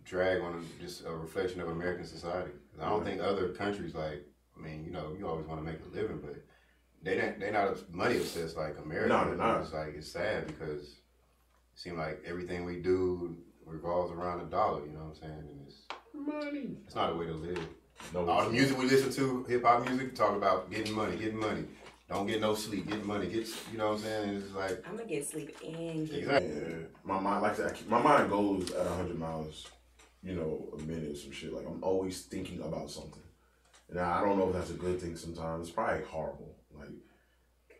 drag on just a reflection of American society. I don't think other countries like, I mean, you know, you always want to make a living, but they not money obsessed like America. No, they're not. It's like, it's sad because it seems like everything we do revolves around a dollar, you know what I'm saying? And it's money. It's not a way to live. No, all the music we listen to, hip hop music, talk about getting money. Don't get no sleep, get money, you know what I'm saying? It's like, I'm gonna get sleep and get exactly. Yeah. My mind, like I said, my mind goes at 100 miles, you know, a minute or some shit. Like, I'm always thinking about something. And I don't know if that's a good thing sometimes. It's probably horrible. Like,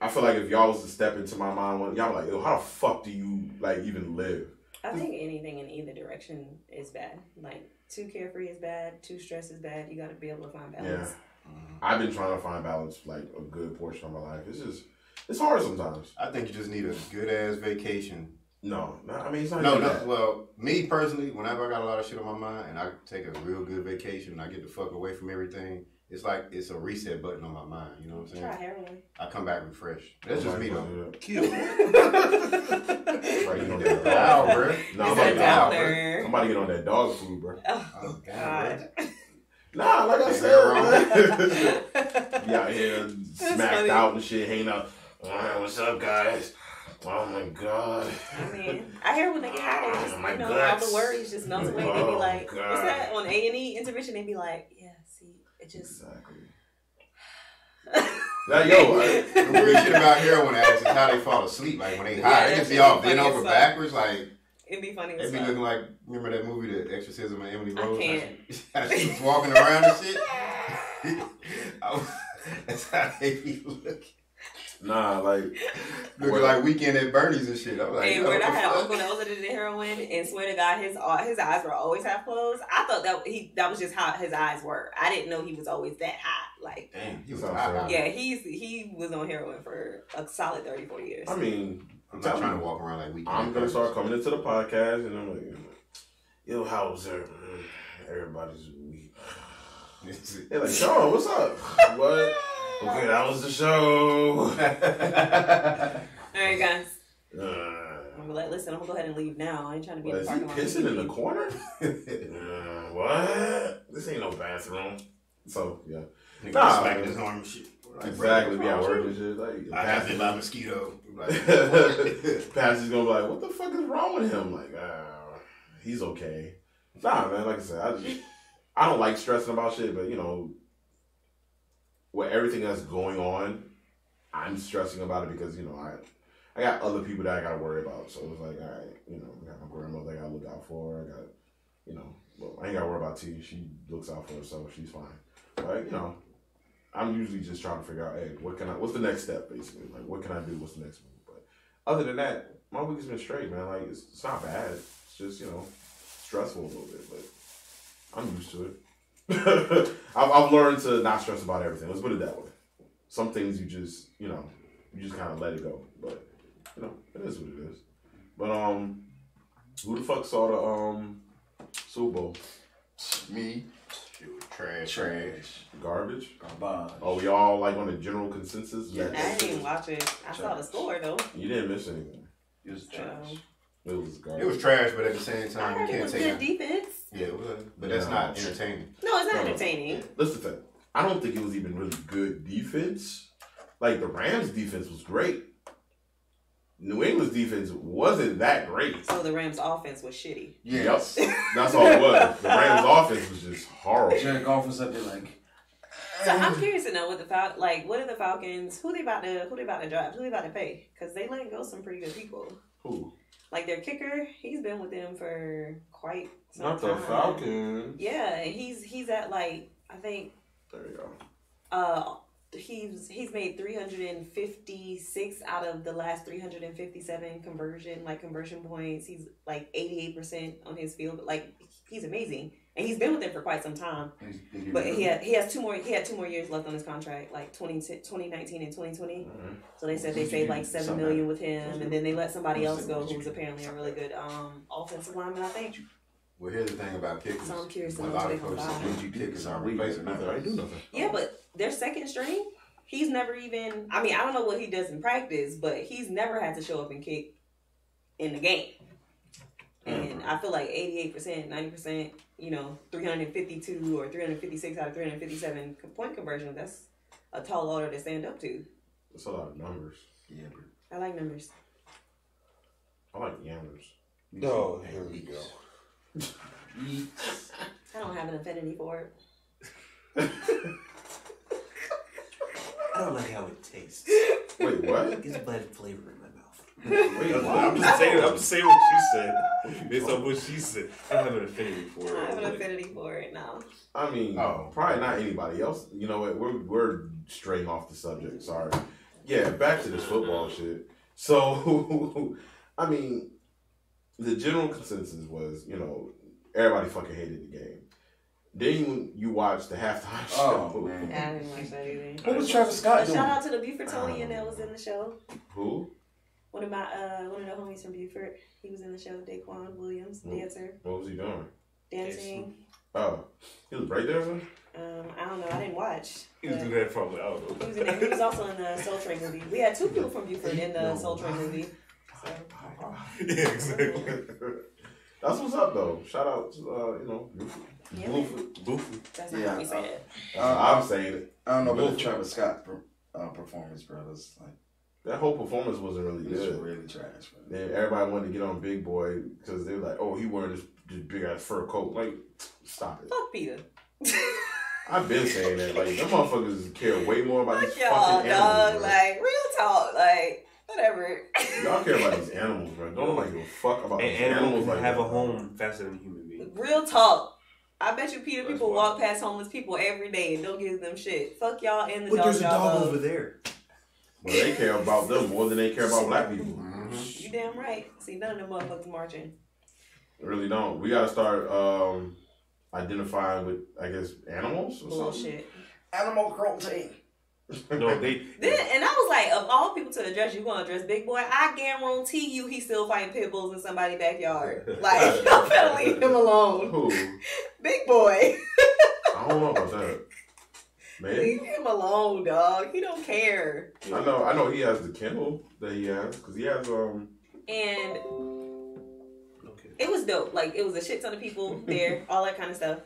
I feel like if y'all was to step into my mind, y'all be like, yo, how the fuck do you, like, even live? I think anything in either direction is bad. Like, too carefree is bad, too stressed is bad. You gotta be able to find balance. Yeah. I've been trying to find balance, like, a good portion of my life. It's hard sometimes. I think you just need a good-ass vacation. No, I mean, it's not No, that. well, me personally, whenever I got a lot of shit on my mind and I take a real good vacation and I get the fuck away from everything, it's like it's a reset button on my mind, you know what I'm saying? Try heroin. I come back refreshed. That's just me, though. Kill. Right, you know that dog, bro. No, I'm about to get on that dog food, bro. Oh God. Nah, like I said, be out here smacked out and shit, hanging out. Oh, what's up, guys? Oh my God. I mean, I hear when they get high, they just, you know, all the worries just melt away. They be like, God. What's that? On A&E intervention, they be like, yeah, see, it just. Exactly. Now, yo, the weird shit about heroin addicts is how they fall asleep. Like when they high, they just be all bent over backwards. Like, it'd be funny. They be looking like, remember that movie, The Exorcism of Emily Rose? I can't. How she was walking around and shit. That's how they be looking. Nah, like looking like Weekend at Bernie's and shit. I'm like, and when I had an uncle that was addicted to heroin, and swear to God, his eyes were always half closed. I thought that was just how his eyes were. I didn't know he was always that high. Like, damn, he was high. Yeah, he was on heroin for a solid 30-40 years. I mean, I'm not trying to walk around like Weekend. I'm gonna start coming into the podcast, and I'm like, yo, how's everybody's week? They're like, Sean, what's up? What? Okay, that was the show. All right, guys. I'm like, listen, I'm gonna go ahead and leave now. I ain't trying to be in the parking lot. Is he pissing in the corner? What? This ain't no bathroom. So, yeah. Nah, smacking his arm and shit. Like, exactly, be at work and shit. Like, I got bit by a mosquito. Like, Pastor's gonna be like, what the fuck is wrong with him? Like, he's okay. Nah, man, like I said, I don't like stressing about shit, but, you know, with everything that's going on, I'm stressing about it because, you know, I got other people that I got to worry about. So it's like, all right, you know, I got my grandmother I got to look out for. I got, you know, well, I ain't got to worry about T. She looks out for herself. She's fine. But, you know, I'm usually just trying to figure out, hey, what's the next step, basically? Like, what can I do? What's the next move? But other than that, my week's been straight, man. Like, it's not bad. It's just, you know, stressful a little bit, but I'm used to it. I've learned to not stress about everything. Let's put it that way. Some things you just kind of let it go. But, you know, it is what it is. But, who the fuck saw the, Super Bowl? Me. Shit was trash. Garbage? Garbage. Oh, y'all, like, on the general consensus? Yeah, I didn't even watch it. I saw the score, though. You didn't miss anything. It was trash. It was garbage. It was trash, but at the same I time, heard you it can't was take good it. defense. Yeah, it was, but that's not entertaining. No, it's not entertaining. Listen to that. I don't think it was even really good defense. Like, the Rams' defense was great. New England's defense wasn't that great. So the Rams' offense was shitty. Yes. Yep. That's all it was. The Rams' offense was just horrible. Jared Goff was up there like. So I'm curious to know what what are the Falcons? Who they about to draft? Who they about to pay? Because they let go some pretty good people. Who? Like their kicker, he's been with them for quite some Not time. the Falcons. Yeah, he's at like I think. There you go. He's made 356 out of the last 357 conversion points. He's like 88% on his field. Like he's amazing, and he's been with them for quite some time. But he had two more years left on his contract, like 2019 and 2020. Mm-hmm. So they saved like $7 million with him, and then they let somebody else go who's apparently a really good offensive lineman, I think. Well, here's the thing about kickers. So I'm curious to a know lot what of they coaches gonna buy. think kickers are replacement. I ain't do nothing. Yeah, but their second string, he's never even. I mean, I don't know what he does in practice, but he's never had to show up and kick in the game. And I feel like 88%, 90%, 352 or 356 out of 357 point conversion, that's a tall order to stand up to. That's a lot of numbers. Yeah, I like numbers. I like yammers. Oh, here we go. I don't have an affinity for it. I don't like how it tastes. Wait, what? It gives bad flavor in my mouth. Wait, what? I'm just saying what she said. Based on what she said. I don't have an affinity for it. I have an affinity for it now. I mean, probably not anybody else. You know what? We're straying off the subject. Sorry. Yeah, back to this football shit. So, I mean, the general consensus was, everybody fucking hated the game. Then you watch the halftime show. Oh, man. I didn't watch that either. What was Travis Scott doing? Shout out to the Bufordtonian that was in the show. Who? One of the homies from Buford. He was in the show. Daquan Williams, dancer, What was he doing? dancing. Oh, he was a breakdancer? I don't know. I didn't watch. He was doing that probably. I don't know. He was in there. He was also in the Soul Train movie. We had two people from Buford in the Soul Train movie. So. Yeah, exactly. That's what's up, though. Shout out to, Yeah. Buford. That's not Yeah, how we say it. I'm saying it. I don't know about the Travis Scott performance, bro. It's like, That whole performance wasn't really it's good. really trash, bro. Then everybody wanted to get on Big Boy because they were like, oh, he wearing this big ass fur coat. Like, stop it. Fuck Peter. I've been saying that. Like, them motherfuckers care way more about Fuck these y'all, fucking dog. animals. Bro. Like, real talk. Like, whatever. Y'all care about these animals, bro. Don't nobody give a fuck about these And animals. animals Like have that. a home faster than a human being. Real talk. I bet you Peter That's people fine. walk past homeless people every day and don't give them shit. Fuck y'all and the But dog there's a y'all dog love. over there. Well, they care about them more than they care about black people. You damn right. See, none of them motherfuckers marching. They really don't. We gotta start identifying with, I guess, animals or something. Bullshit. Animal cruelty. No, they. Then, and I was like, of all people to address, you gonna address Big Boy? I guarantee you he's still fighting pit bulls in somebody's backyard. Like, y'all better leave him alone. Who? Big Boy. I don't know about that. Man, Leave him alone, dog. He don't care. I know he has the kennel that he has because he has And Okay. it was dope. Like, it was a shit ton of people there, all that kind of stuff.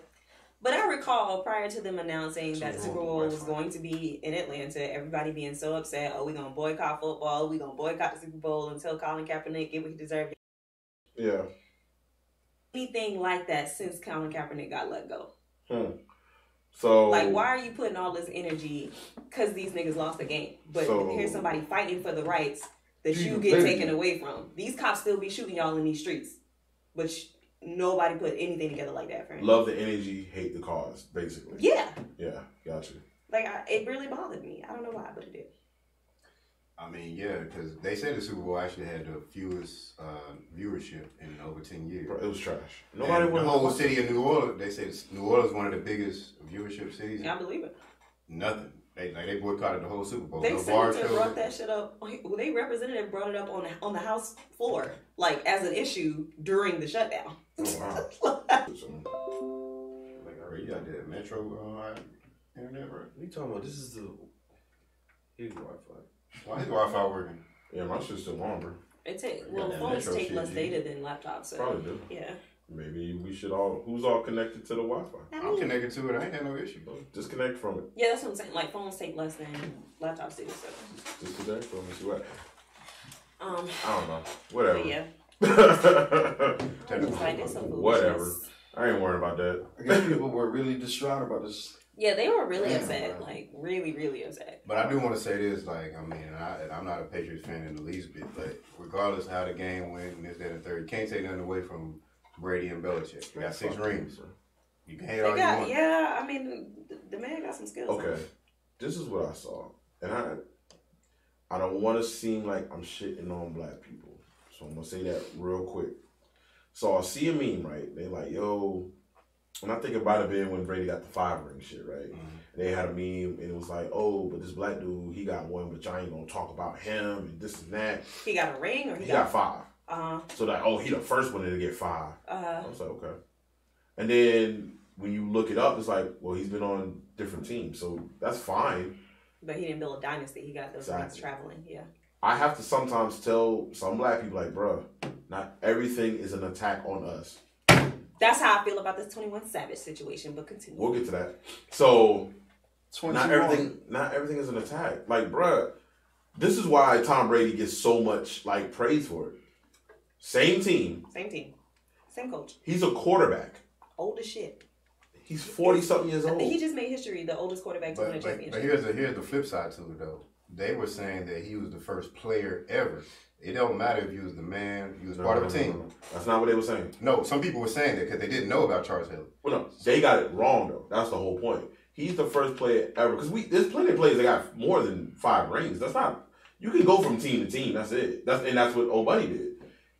But I recall prior to them announcing that the Super Bowl was going to be in Atlanta, everybody being so upset, oh, we're going to boycott football, we're going to boycott the Super Bowl until Colin Kaepernick get what he deserved. Yeah. Anything like that since Colin Kaepernick got let go. So Like, why are you putting all this energy because these niggas lost the game? But here's somebody fighting for the rights that you get taken away from. These cops still be shooting y'all in these streets. But nobody put anything together like that for him. love the energy, hate the cause, basically. Yeah. Yeah, gotcha. Like, it really bothered me. I don't know why, but it did. I mean, yeah, because they said the Super Bowl actually had the fewest viewership in over 10 years. Bro, it was trash. Nobody Nobody the wanted whole to watch city of New Orleans. They said New Orleans is one of the biggest viewership cities. Yeah, I believe it. Nothing. They boycotted the whole Super Bowl. They No bar senator shows. brought that shit up. Well, they representative brought it up on the House floor, like as an issue during the shutdown. Oh, wow. Like, already got that Metro internet, right? What are you talking about? This is the. Here's Wi-Fi. Why is Wi-Fi working? Yeah, my shit's still on, bro. that Phones Metro take shit, less G. data than laptops. So Probably do. yeah. Maybe we should all. Who's all connected to the Wi-Fi? I'm connected to it. I ain't had no issue. Disconnect from it. Yeah, that's what I'm saying. Like phones take less than laptops do. So Disconnect from it. See what? um, I don't know. Whatever. but yeah. Technical Like, it's some Whatever. foolishness. I ain't worried about that. I guess people were really distraught about this. Yeah, they were really Damn, upset. bro. Like really, really upset. But I do want to say this, like, I mean, I'm not a Patriots fan in the least bit, but regardless of how the game went and this, that, and the third, you can't take nothing away from Brady and Belichick. They got 6 rings. You can hate all They you got, want. yeah. I mean, the man got some skills. Okay, this is what I saw, and I don't want to seem like I'm shitting on black people, so I'm gonna say that real quick. So I see a meme, right? They like, yo, and I think about it being when Brady got the 5 ring shit, right? Mm-hmm. They had a meme, and it was like, oh, but this black dude, he got one, but y'all ain't gonna talk about him and this and that. He got a ring, or He got 5. Uh So like, oh, he the first one to get 5. huh. I was like, okay. And then when you look it up, it's like, well, he's been on different teams, so that's fine. But he didn't build a dynasty. He got those rings Exactly. traveling. Yeah. I have to sometimes tell some black people, like, bruh, not everything is an attack on us. That's how I feel about this 21 Savage situation, but continue. We'll get to that. So, 21. not everything is an attack. Like, bruh, this is why Tom Brady gets so much, like, praise for it. Same team. Same coach. He's a quarterback. Old as shit. He's 40-something years old. He just made history, the oldest quarterback to win a championship. But here's the flip side to it, though. They were saying that he was the first player ever. It don't matter if you was the man, you was part of a team. No. That's not what they were saying. No, some people were saying that because they didn't know about Charles Haley. Well, no, they got it wrong, though. That's the whole point. He's the first player ever. Because there's plenty of players that got more than 5 rings. That's not... You can go from team to team. That's it. That's what Old Buddy did.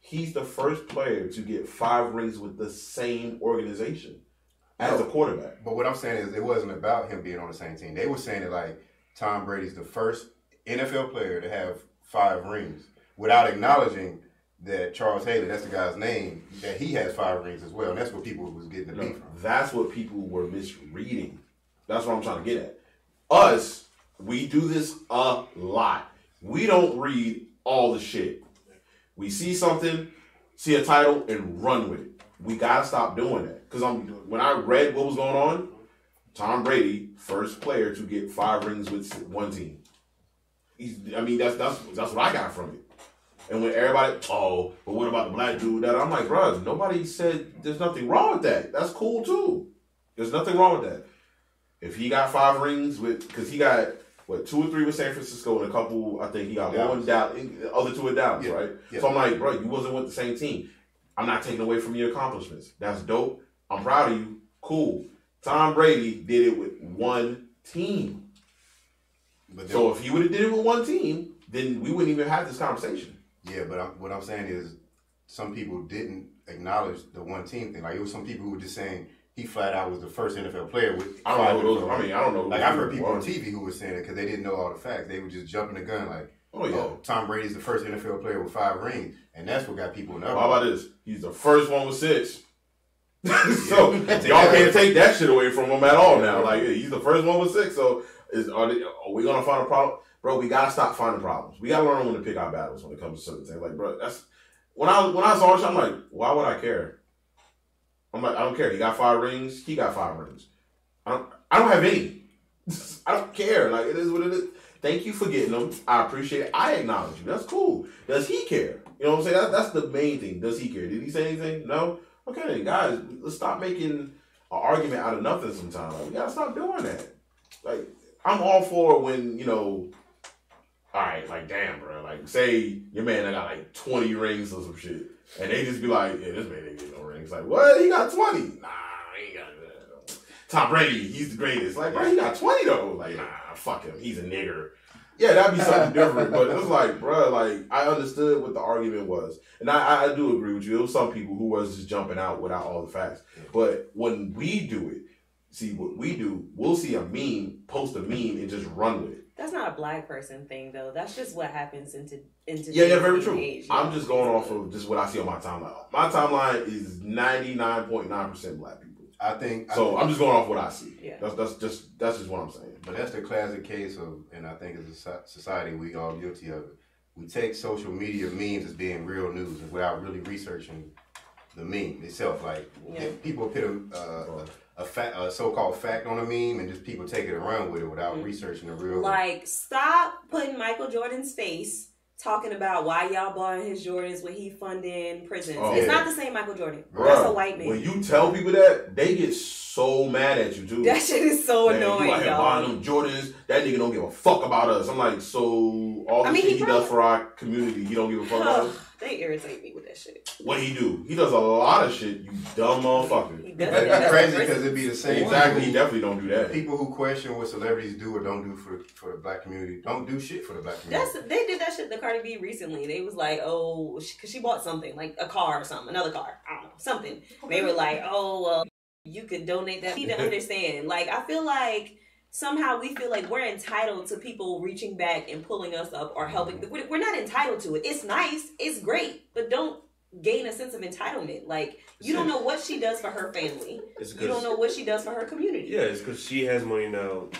He's the first player to get 5 rings with the same organization as a quarterback. But what I'm saying is it wasn't about him being on the same team. They were saying that, like, Tom Brady's the first NFL player to have 5 rings without acknowledging that Charles Haley, that's the guy's name, that he has 5 rings as well. And that's what people was getting the beat from. That's what people were misreading. That's what I'm trying to get at. Us, we do this a lot. We don't read all the shit. We see something, see a title, and run with it. We gotta stop doing that. Because when I read what was going on, Tom Brady, first player to get 5 rings with one team. That's what I got from it. And when everybody, but what about the black dude? That I'm like, bro, nobody said there's nothing wrong with that. That's cool too. There's nothing wrong with that. If he got 5 rings because he got 2 or 3 with San Francisco and a couple, I think he got one Dallas, the other 2 at Dallas, right? Yeah. So I'm like, bro, you wasn't with the same team. I'm not taking away from your accomplishments. That's dope. I'm proud of you. Cool. Tom Brady did it with one team. So if he would have did it with one team, then we wouldn't even have this conversation. Yeah, but what I'm saying is some people didn't acknowledge the one team thing. Like, it was some people who were just saying he flat out was the first NFL player with I don't know those. I don't know. Like, I've heard people on TV who were saying it because they didn't know all the facts. They were just jumping the gun like, Tom Brady's the first NFL player with 5 rings. And that's what got people in the How about this? He's the first one with 6. So y'all can't take that shit away from him at all now. Like, he's the first one with 6. So are we gonna find a problem? Bro, we gotta stop finding problems. We gotta learn when to pick our battles when it comes to certain things. Like, bro, that's when I saw it, I'm like, why would I care? I'm like, I don't care. He got 5 rings. He got 5 rings. I don't have any. I don't care. Like, it is what it is. Thank you for getting them. I appreciate it. I acknowledge you. That's cool. Does he care? You know what I'm saying? That's the main thing. Does he care? Did he say anything? No? Okay, then, guys, let's stop making an argument out of nothing sometimes. Like, we gotta stop doing that. Like, I'm all for when, all right, like, damn, bro. Like, say your man that got like 20 rings or some shit. And they just be like, yeah, this man ain't getting no rings. Like, what? He got 20. Nah, he ain't got that. Tom Brady, he's the greatest. Like, bro, he got 20 though. Like, nah, fuck him. He's a nigger. Yeah, that'd be something different. But it was like, bro, like, I understood what the argument was. And I do agree with you. There was some people who was just jumping out without all the facts. But when we do it, see what we do, we'll see a meme, post a meme, and just run with it. That's not a black person thing, though. That's just what happens into yeah, very true. Age, I'm just going off of just what I see on my timeline. My timeline is 99.9% black people. I'm just going off what I see. Yeah. That's just what I'm saying. But that's the classic case of, and I think as a society we all guilty of it. We take social media memes as being real news without really researching the meme itself. Like, if people put a so-called fact on a meme and just people take it and run with it without researching the real. Like, stop putting Michael Jordan's face talking about why y'all bought his Jordans when he funded prisons. It's not the same Michael Jordan. Bruh, that's a white man. When you tell people that, they get so mad at you too. That shit is so annoying. You out here buying them Jordans. That nigga don't give a fuck about us. I'm like, so all the shit he does for our community, he don't give a fuck about us. They irritate me with that shit. What he do? He does a lot of shit, you dumb motherfucker. He does. That's crazy because it'd be the same. Exactly. He definitely don't do that. People who question what celebrities do or don't do for the black community don't do shit for the black community. They did that shit to Cardi B recently. They was like, because she bought something, like a car or something, another car. I don't know, something. They were like, you could donate that. You need to understand. Like, I feel like somehow we feel like we're entitled to people reaching back and pulling us up or helping. We're not entitled to it. It's nice. It's great. But don't gain a sense of entitlement. Like, you don't know what she does for her family. You don't know what she does for her community. Yeah, it's because she has money now.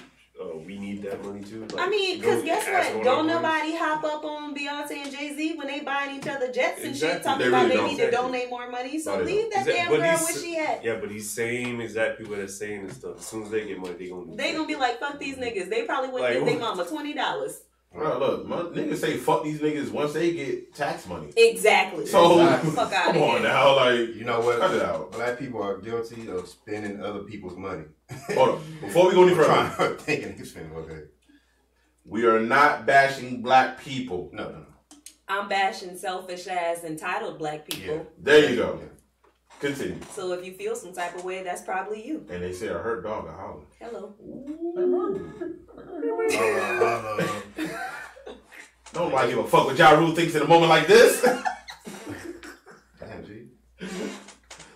we need that money too. Like, I mean, because guess what? Don't our nobody hop up on Beyonce and Jay-Z when they buying each other jets and shit, Exactly. talking They about really they don't. need to donate more money. So No, they leave that damn But girl he's- where she at. Yeah, but these same exact people that's saying this stuff. As soon as they get money, They gonna be like, fuck these niggas. They probably wouldn't Like, give their what? mama $20. Bro, look, niggas say fuck these niggas once they get tax money. Exactly. So, fuck out of come on here. now, like, You know what? cut it out. Black people are guilty of spending other people's money. Hold on. Before we go any further, I'm thinking they spending okay. we are not bashing black people. No. I'm bashing selfish ass entitled black people. Yeah. There you go. Continue. So if you feel some type of way, that's probably you. And they say a hurt dog a holler. Hello. Nobody give a fuck what Ja Rule thinks in a moment like this. Damn, G.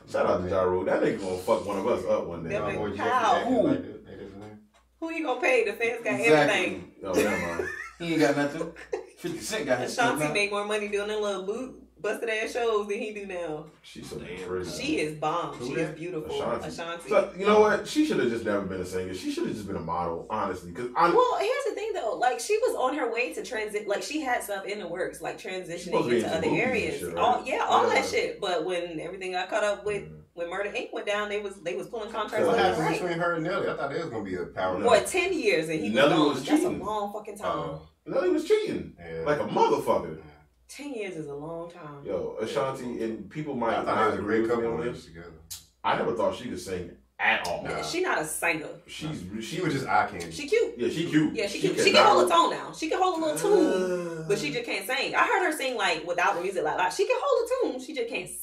Shout out to Ja Rule. That nigga gonna fuck one of us up one day. That nigga- Boy, Jeffrey How? acting like that. That is his name. Who you gonna pay? The fans got Exactly. everything. Oh, never mind. He ain't got nothing. 50 Cent got his stuff Ashanti now. make more money doing them little busted ass shows than he do now. She's so Damn. pretty. She is bomb. Who She that? is beautiful. Ashanti. Ashanti. So, you know what? She should have just never been a singer. She should have just been a model, honestly. Because Well, here's the thing though, like she was on her way to transit, like she had stuff in the works, like supposed to transitioning be into into other movies and areas. shit, right? All that Yeah. shit. But when everything got caught up with when Murder Inc. went down, they was pulling contracts What left and happened right. between her and Nelly? I thought there was gonna be a power. No. Boy, 10 years and he Nelly was gone. was That's a cheating. long fucking time. Nelly was cheating. Yeah. Like a motherfucker. 10 years is a long time. Yo, Ashanti, and people I might thought they not was a agree great with me couple on when they this. was together. I never thought she could sing at all. Nah. She not a singer. She She was just eye candy. She cute. yeah, she cute. Yeah, she cute. She can hold a tone now. She can hold a little tune, but she just can't sing. I heard her sing like without the music like she can hold a tune. She just can't sing.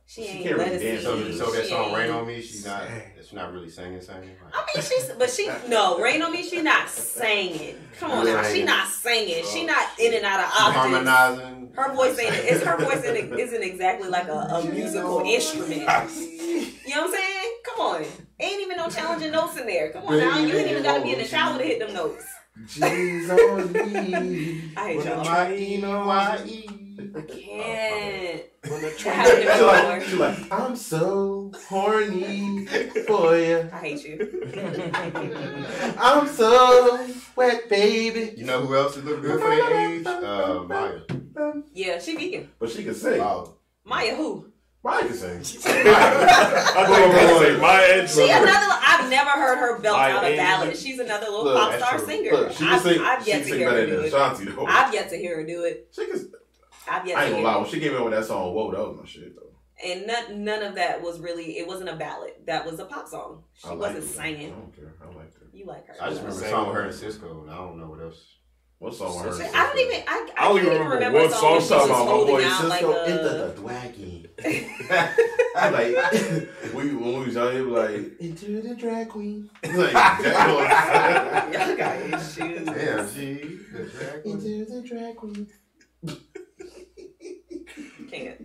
She She ain't can't let really us dance sing. on it. So that She song ain't- "Rain on Me," she's not really singing. I mean, no, Rain on Me, she not singing. Come on now, she not singing. She not in and out of octaves. Harmonizing. Her voice isn't exactly like a musical instrument. You know what I'm saying? Come on, ain't even no challenging notes in there. Come on now, you ain't even gotta be in the shower to hit them notes. Jeez on me. I hate With y'all. M-I-E-N-Y-E. I can't. She's Having it like, she's like, I'm so horny for you. I hate you. I'm so wet, baby. You know who else is looking good for their age? Maya. Yeah, she vegan. But she can sing. Wow. Maya who? Maya can sing. I think that's like my edge. She another. I've never heard her belt I out a ain't- ballad. She's another little Look, pop that's star true. singer. Look, she can sing. I've She yet can to sing hear her better do than it. Ashanti though. I've yet to hear her do it. She can. I've yet I to ain't hear gonna lie. her. When she came in with that song, "Whoa," that was my shit though. And none of that was really. It wasn't a ballad. That was a pop song. She I like wasn't it. I singing. don't care. I like her. You like her? I just remember the song with her and Cisco, and I don't know what else. What song with her? I don't even. I I don't can't even even remember remember what a song. song She was talking about my holding boy out like Cisco a. into the wagon. I like when we was young, he was like into the drag queen. Like Y'all got issues. Damn, G. The drag queen. into the drag queen. Can't.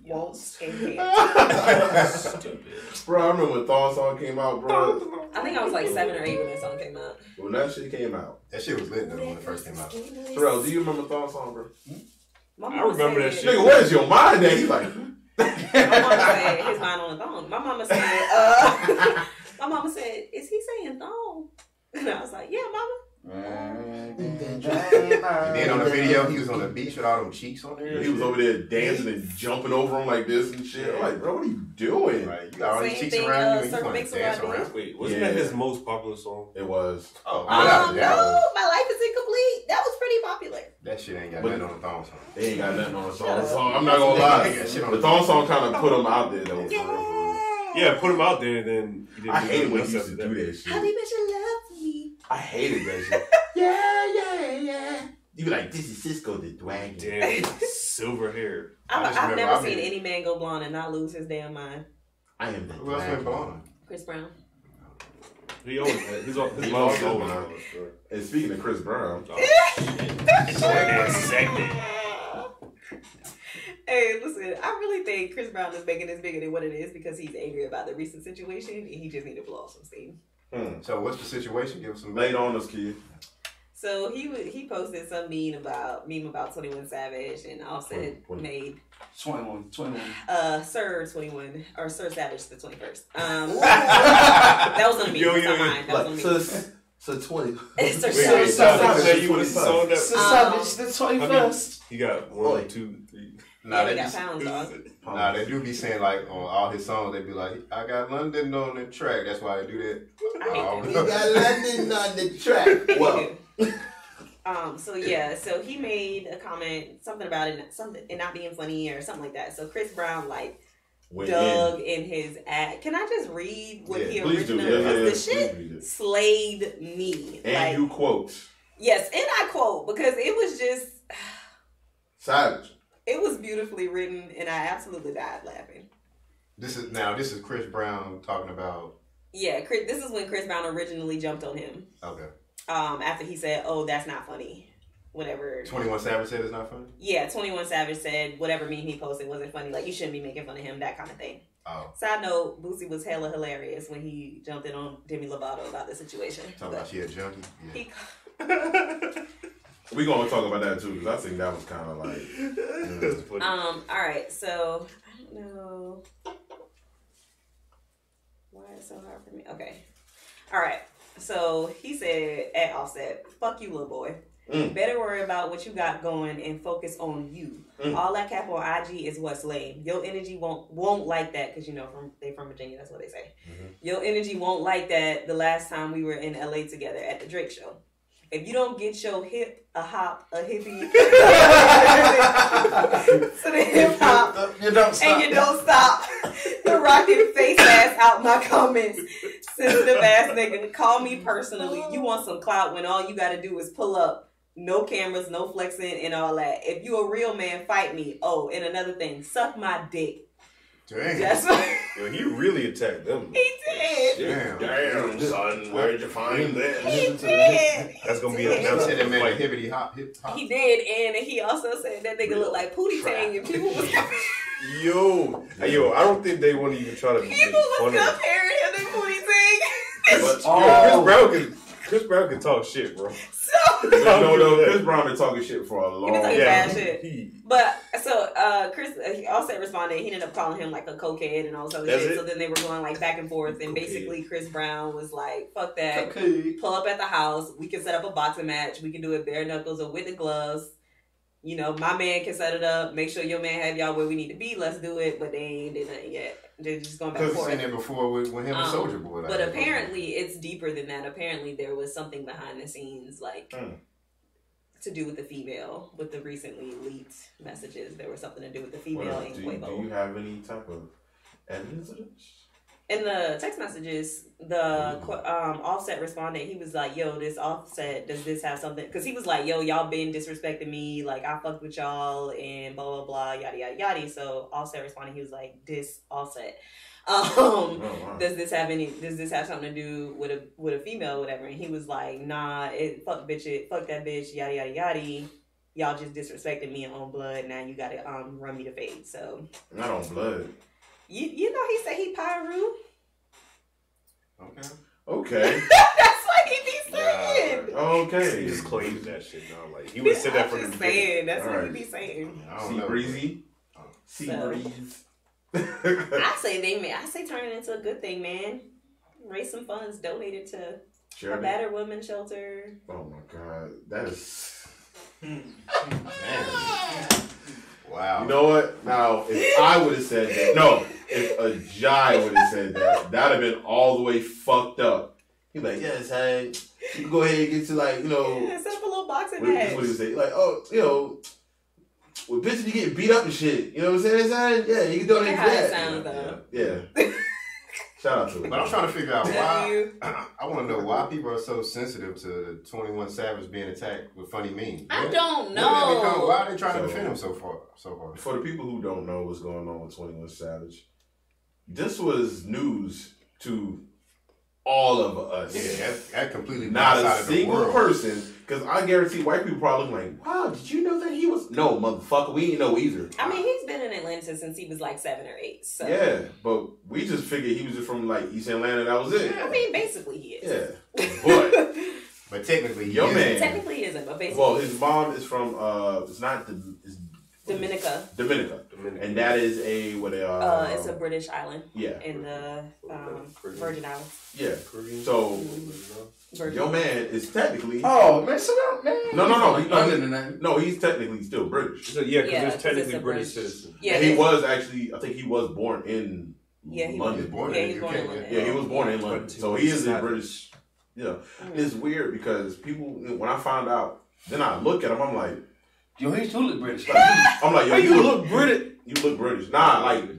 Won't and can't. Stupid. Bro, I remember when Thong song came out, bro. I think I was like 7 or 8 when that song came out. When that shit came out. That shit was lit though when it first came out. Terrell, do you remember Thong song, bro? My I mama remember that said- shit. Nigga, where's your mind at? He's like, My mama said his mind on the thong. My mama said, my mama said, is he saying thong? And I was like, yeah, mama. And then on the video, he was on the beach with all them cheeks on there. he was over there dancing and jumping over him like this and shit. I'm like, bro, what are you doing? Like, you got all these Same cheeks thing, around you, and you Circle want to Mix dance around around. Wait, wasn't Yeah. that his most popular song? It was. Oh, Oh, without a no, doubt. my life is incomplete. That was pretty popular. That shit ain't got But- nothing on the thong song. They ain't got nothing on the Shut Thong up. song. I'm not gonna lie. Yeah, shit on The the Thong song kind of put him out there, though. For real, for real. Yeah, put him out there, then he didn't I do hated when nothing he else used to after do that How do shit. you bet you love me? I hated that shit. Yeah. You be like, this is Cisco the Dwagon. Damn, silver hair. I just I've remember never I seen mean- any man go blonde and not lose his damn mind. I am the Who else went Dwagon. blonde? Chris Brown. He always had. His He mom's always old had. now. And speaking of Chris Brown, Segment. Hey, listen, I really think Chris Brown is making this bigger than what it is because he's angry about the recent situation and he just need to blow off some steam. So what's the situation? Give us some laid on us, kid. So he posted some meme about 21 Savage and Offset 20. made 21. Sir 21 or Sir Savage the 21st. That was on me. Yo, That's yo, not yo. mine. That was on Like, me. sis, So 20. It's a Wait, Savage. so you would have sold that. So Savage the 21st. He got 1, 2, 3. Nah, He they got just, pounds, dog. nah, they do be saying like on all his songs, they be like, I got London on the track. That's why they do that. I hate Oh, that. You got London on the track. Well, So he made a comment, something about it not being funny or something like that. So Chris Brown like dug in his ad. Can I just read what he please do. originally? Yeah, the shit slayed me. And like, you quote. yes, and I quote because it was just Savage. it was beautifully written, and I absolutely died laughing. This is Chris Brown talking about. Yeah, this is when Chris Brown originally jumped on him. Okay. After he said, "Oh, that's not funny," whatever. 21 Savage said it's not funny. Yeah, 21 Savage said whatever meme he posted wasn't funny. Like, you shouldn't be making fun of him, that kind of thing. Oh. Side note, Boosie was hella hilarious when he jumped in on Demi Lovato about the situation. Talking about she a junkie. Yeah. We gonna talk about that too because I think that was kind of like. That's funny. All right, so I don't know why it's so hard for me. Okay, all right. So he said at Offset, "Fuck you, little boy. Better worry about what you got going and focus on you. All that cap on IG is what's lame. Your energy won't like that because they from Virginia. That's what they say. Your energy won't like that. The last time we were in LA together at the Drake show. If you don't get your hip, a hop, a hippie to the hip hop, You don't stop. and you don't stop, the rockin' face ass out my comments, sensitive ass nigga, call me personally. You want some clout when all you gotta do is pull up. No cameras, no flexing, and all that. If you a real man, fight me. Oh, and another thing, suck my dick." Dang. That's what Yo, he really attacked them. he did. Damn. Son, where'd you find this? He did. That's gonna be He an did. He announcement. said that man a Like, hippity hop, hip hop. He did, and he also said that nigga looked like Pootie Tang, and people was yo, I don't think they want to even try to make people was fun of him. comparing him to Pootie Tang. But, Chris Brown can talk shit, bro. So no, Chris Brown been talking shit for a long He been talking time. bad shit. He, But so Chris, he also responded. He ended up calling him like a cokehead and all this other That's shit. it? So then they were going like back and forth, and Cokehead. basically Chris Brown was like, "Fuck that! Okay. Pull up at the house. We can set up a boxing match. We can do it bare knuckles or with the gloves. My man can set it up. Make sure your man have y'all where we need to be. Let's do it." But they ain't did nothing yet. They're just going back and Because forth. seen it before with him and Soldier Boy. But apparently it's deeper than that. Apparently there was something behind the scenes, like to do with the female, with the recently leaked messages. There was something to do with the female in Do Quavo. you have any type of evidence of this? In the text messages, the Offset responded. He was like, "Yo, this Offset, does this have something?" Because he was like, "Yo, y'all been disrespecting me. Like, I fucked with y'all and blah blah blah, yada yada yada." So Offset responded. He was like, "This Offset, Wow. does this have something to do with a female, or whatever?" And he was like, "Nah, fuck that bitch, yada yada yada. Y'all just disrespected me on blood. Now you gotta run me to fade." So Not on blood. you know he said he Pyru. Okay. Okay. That's what he be saying. Okay. he just claims that shit now. Like he would have said that from the I'm just beginning. saying. That's what Alright. he be saying. I don't Sea know. breezy. Sea So. breeze. I say turn it into a good thing, man. Raise some funds, donate it to a Charity. battered women's shelter. Oh my god. That is. Man. Wow. You know what? Now, if I would have said that, no, if a Jai would have said that, that'd have been all the way fucked up. He'd be like, "Yes, hey, you can go ahead and get to Yeah, set up a little boxing what match. he would say? Like, oh, with bitches you getting beat up and shit. You know what I'm saying? Yeah, you can donate That's to how it that. sounds, though. Yeah. Shout out to him. But I'm trying to figure out Love why. you. I want to know why people are so sensitive to 21 Savage being attacked with funny memes. I don't When did that become- know. why are they trying to So- defend him so far? For the people who don't know what's going on with 21 Savage, this was news to all of us. Yeah, that completely Not a outside of the single world. person, because I guarantee white people probably like, "Wow, did you know that he was?" No, motherfucker, we didn't know either. I mean, he's been in Atlanta since he was like 7 or 8. So Yeah, but we just figured he was just from like East Atlanta. That was it. I mean, basically he is. Yeah, but But technically, Yo, he man. is. Technically he isn't, but basically well, his mom is from it's not the it's Dominica. Dominica. And that is it's a British island. Yeah. In the Virgin Islands. Yeah. So your man is technically. Oh man, so man. No, he's technically still British. So, yeah, because he's technically British citizen. Yeah, and he was actually. I think he was born in. He London. was born in London. Yeah, he was born in London. So he is a British. It's weird because people, when I found out, then I look at him, I'm like, yo, he do look British. I'm like, yo, you look British. You look British. Nah, like.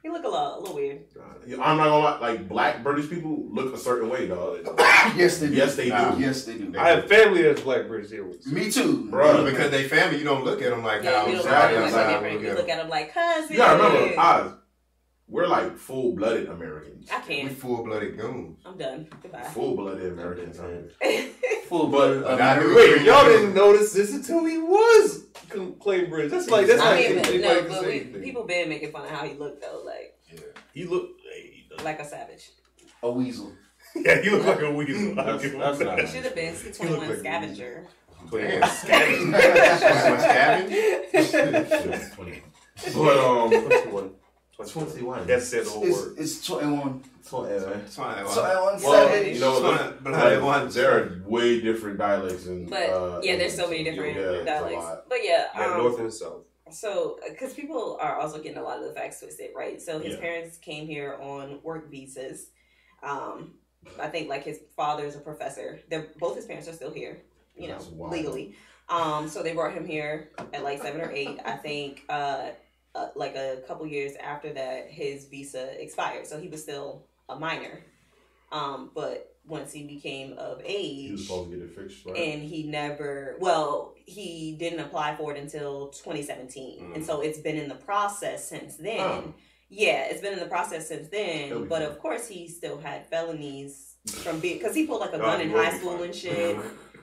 You look a little weird. I'm not gonna lie, like black British people look a certain way, dog. Yes, they do. Yes, they do. Yes, they do. I have family that's black British. Me too, bro. Because they family, you don't look at them like how you look at them like cousin. You gotta remember, Oz, we're like full-blooded Americans. I can't. We full-blooded goons. I'm done. Goodbye. Full-blooded Americans. Full-blooded. Wait, y'all didn't notice this until he was claimed British. That's like people been making fun of how he looked though. Like he looked like a savage. A weasel. Yeah, he looked like a weasel. That's He should have been 21 like scavenger. Scavenger. But 21. That said the whole word. It's 21. 21. 21. Well, you know, there are way different dialects and. But there's so many different dialects. But north and south. So, because people are also getting a lot of the facts twisted, right? So his parents came here on work visas. I think like his father is a professor. Both his parents are still here, legally. So they brought him here at like 7 or 8. I think like a couple years after that, his visa expired. So he was still a minor. But once he became of age, he was supposed to get it fixed, right? And he didn't apply for it until 2017. And so it's been in the process since then. Yeah, it's been in the process since then. But of course, he still had felonies from because he pulled like a gun in high school and shit.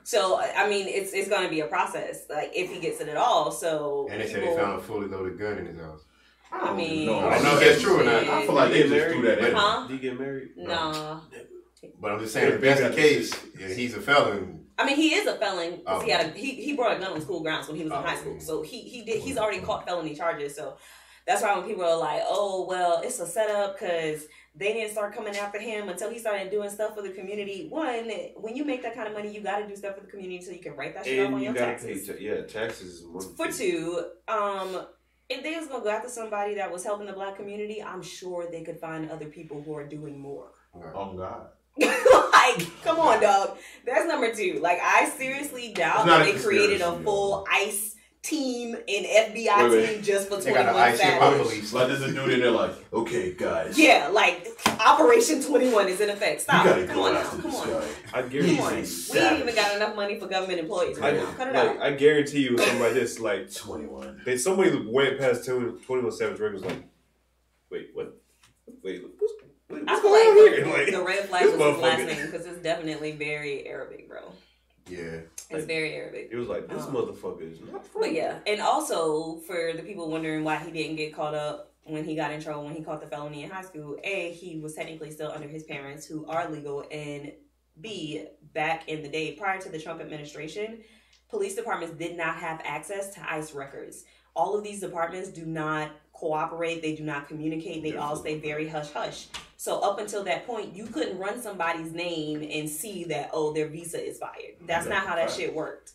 So I mean, it's gonna be a process, like if he gets it at all. So and they said they found a fully loaded gun in his house. I mean, I don't know if that's true or not. I feel like they just threw that in. Huh? Did he get married? Nah. But I'm just saying, if that's the case, he's a felon. I mean, he is a felon because he brought a gun on school grounds when he was in high school. So he's already caught felony charges. So that's why when people are like, oh well, it's a setup because they didn't start coming after him until he started doing stuff for the community. One, when you make that kind of money, you got to do stuff for the community so you can write that shit off on your taxes. Taxes is one. For two, if they was gonna go after somebody that was helping the black community, I'm sure they could find other people who are doing more. Oh God. Like, come on, dog. That's number 2. Like, I seriously doubt that they created a full ICE team and FBI team just for 21 Savage. Like, there's a dude in there like, okay, guys. Yeah, like, Operation 21 is in effect. Stop. Come on now. Come on. I guarantee we ain't even got enough money for government employees right now. Cut it out. I guarantee you something like this, like 21. Somebody went past 21 Savage Records like, wait, what? Wait, what's going on here? Like, the red flag was his last name because it's definitely very Arabic, bro. Yeah. It's very Arabic. It was like, this motherfucker is not from. But yeah, and also for the people wondering why he didn't get caught up when he got in trouble, when he caught the felony in high school, A, he was technically still under his parents who are legal, and B, back in the day, prior to the Trump administration, police departments did not have access to ICE records. All of these departments do not cooperate. They do not communicate. They all stay very hush-hush. So up until that point, you couldn't run somebody's name and see that, oh, their visa is fired. That's not how that shit worked.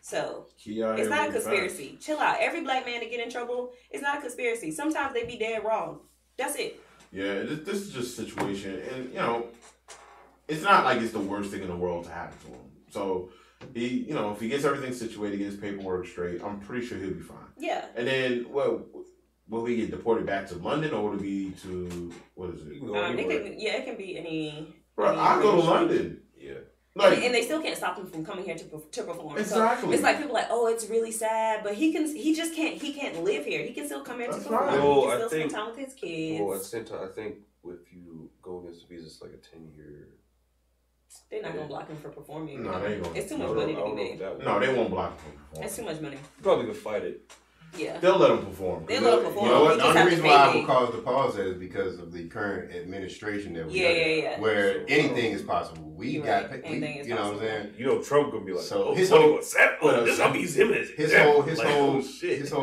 So it's not a conspiracy. Chill out. Every black man to get in trouble, it's not a conspiracy. Sometimes they be dead wrong. That's it. Yeah, this is just a situation. And, it's not like it's the worst thing in the world to happen to him. So he, if he gets everything situated, gets paperwork straight, I'm pretty sure he'll be fine. Yeah. And then, will he get deported back to London or will it be to, what is it? It can be any. Bro, I'll go to London. Yeah. Like, and they still can't stop him from coming here to perform. Exactly. So it's like people are like, oh, it's really sad, but he can't live here. He can still come here to perform. Right. He can still spend time with his kids. Well, at the same time, I think if you go against the visa, it's like a 10-year. They're not gonna block him for performing. No, they ain't gonna. It's too much money to be made. No, they won't block him from performing. It's too much money. Probably gonna fight it. Yeah. They'll let him perform. They'll let him perform. You know what? The only reason why I would cause the pause that is because of the current administration that we have. Where anything is possible. We got, anything is you know what I'm saying? Trump gonna be like, so his whole